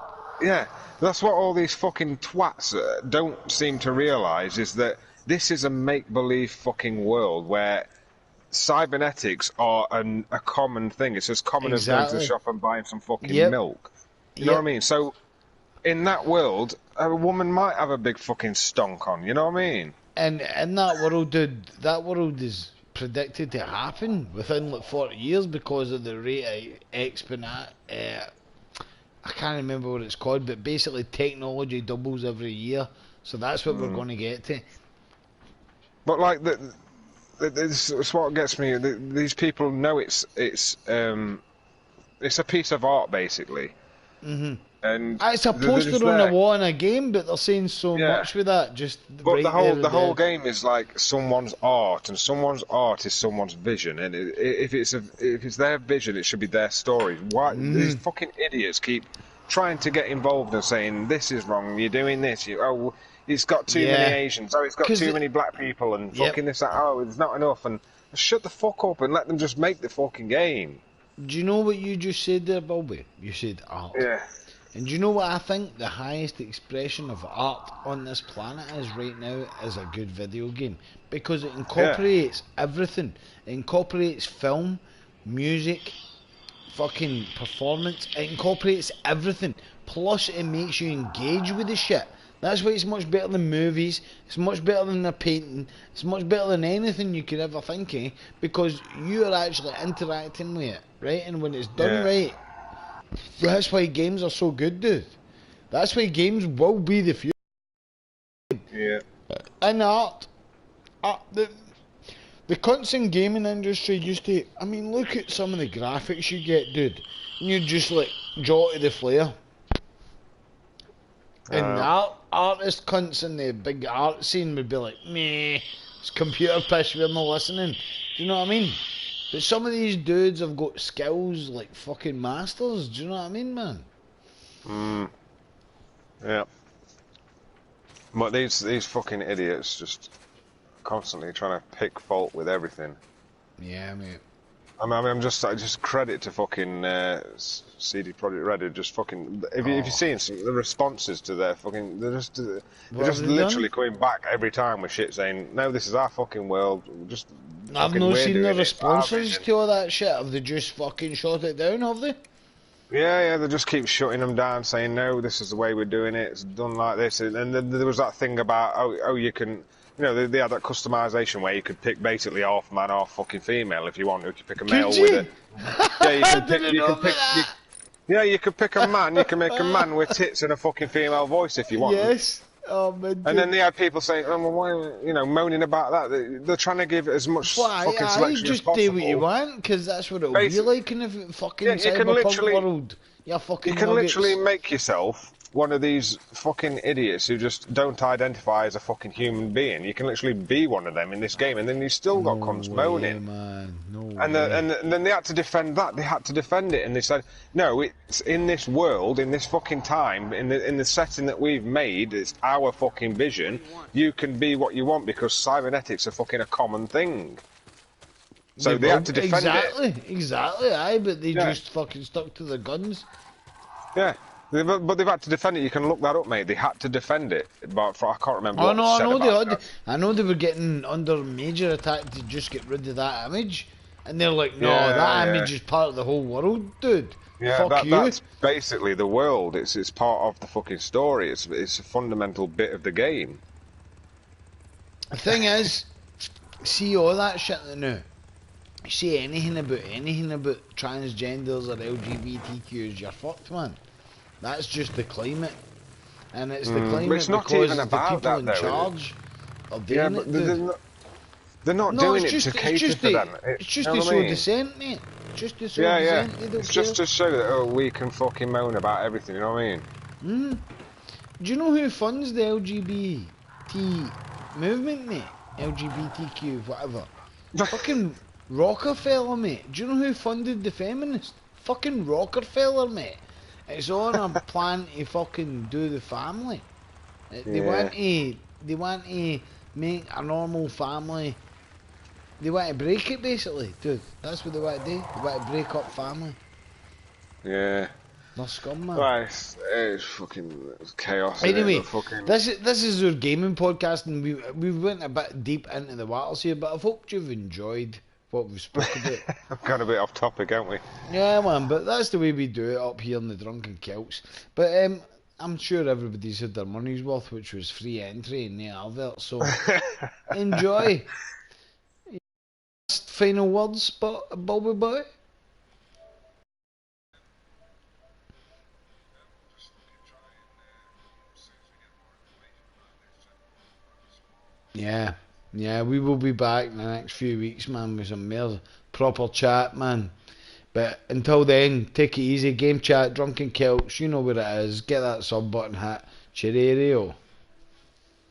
Yeah, that's what all these fucking twats don't seem to realise is that this is a make-believe fucking world where cybernetics are a common thing. It's as common as going to the Exactly. shop and buying some fucking Yep. milk. You know what I mean? So, in that world, a woman might have a big fucking stonk on. You know what I mean? And in that world, dude, that world is predicted to happen within like 40 years because of the rate of exponent. I can't remember what it's called, but basically technology doubles every year. So that's what we're going to get to. But like it's what gets me. These people know it's a piece of art basically. And It's a they're just poster on there. a wall in a game, but they're saying so much with that. Just But right there the whole game is like someone's art, and someone's art is someone's vision. And if it's their vision, it should be their story. Why these fucking idiots keep trying to get involved and saying this is wrong? You're doing this. It's got too many Asians. Oh, it's got 'Cause too many black people, and fucking this. That. Oh, it's not enough. And shut the fuck up and let them just make the fucking game. Do you know what you just said there, Bobby? You said art. Yeah. And do you know what I think the highest expression of art on this planet is right now is a good video game. Because it incorporates everything. It incorporates film, music, fucking performance. It incorporates everything. Plus it makes you engage with the shit. That's why it's much better than movies. It's much better than a painting. It's much better than anything you could ever think of. Because you are actually interacting with it, right? And when it's done right, that's why games are so good, dude. That's why games will be the future. Yeah. And art. The cunts in gaming industry used to... I mean, look at some of the graphics you get, dude. And you just, like, jaw to the flare. And artist cunts in the big art scene would be like, meh, it's computer piss, we're not listening. Do you know what I mean? But some of these dudes have got skills like fucking masters. Do you know what I mean, man? Yeah. But these fucking idiots just constantly trying to pick fault with everything. Yeah, mate. I mean, I just credit to fucking CD Projekt Red. Just fucking. If you've seen the responses to their fucking, they're just literally coming back every time with shit saying, "No, this is our fucking world." Just. I've not seen the responses to all that shit. Have they just fucking shot it down? Have they? Yeah, they just keep shutting them down, saying, "No, this is the way we're doing it. It's done like this." And then there was that thing about, oh, you can. You know, they had that customization where you could pick basically half man, half fucking female if you want. If you pick a male with it, yeah, you can pick. Yeah, you could pick a man. You can make a man with tits and a fucking female voice if you want. Yes. Oh, And then mental. they had people saying, "Oh, well, why, moaning about that." They're trying to give as much Why? fucking I selection as just do what you possible. want, because that's what it'll be Basic, like in a yeah, fucking cyberpunk world. You fucking literally nuggets. make yourself one of these fucking idiots who just don't identify as a fucking human being. You can literally be one of them in this game, and then you still No got cunts way, moaning. man. No And, way. then they had to defend that. They had to defend it, and they said, "No, it's in this world, in this fucking time, in the setting that we've made. It's our fucking vision. You can be what you want because cybernetics are fucking a common thing." They So they will had to defend it. exactly, aye, but they Yeah, just fucking stuck to their guns. yeah. But they've had to defend it. You can look that up, mate. They had to defend it, but I can't remember Oh what no, was I said know they about had. that. I know they were getting under major attack to just get rid of that image, and they're like, "No, Yeah, that yeah. image is part of the whole world, dude. Yeah, Fuck you." that's basically the world. It's part of the fucking story. It's a fundamental bit of the game. The thing is, see all that shit now. See anything about transgenders or LGBTQs, you're fucked, man. That's just the climate, and it's the But it's climate not because even it's the about people that in though. charge of Yeah, doing but it, dude. they're not No, doing it to cater for them. it's You just know to what I show mean? dissent, mate. Just to show Yeah, yeah. dissent. They don't It's care. just to show that we can fucking moan about everything. You know what I mean? Mm. Do you know who funds the LGBT movement, mate? LGBTQ, whatever. Fucking Rockefeller, mate. Do you know who funded the feminists? Fucking Rockefeller, mate. It's on a plan to fucking do the family. They Yeah, want to make a normal family. They want to break it, basically, dude. That's what they want to do. They want to break up family. yeah. They're scum, man. Right, it's fucking chaos, isn't it? The Anyway, fucking. this is our gaming podcast, and we went a bit deep into the waters here, but I hope you've enjoyed what we spoke about. I've got a bit off topic, haven't we? Yeah, man, but that's the way we do it up here in the Drunken Celts. But I'm sure everybody's had their money's worth, which was free entry in the advert. So enjoy. Last final words, Bobby boy. Yeah, yeah, we will be back in the next few weeks, man, with some more proper chat, man. But until then, take it easy. Game chat, Drunken Celts, you know where it is. Get that sub button hit. Cheerio.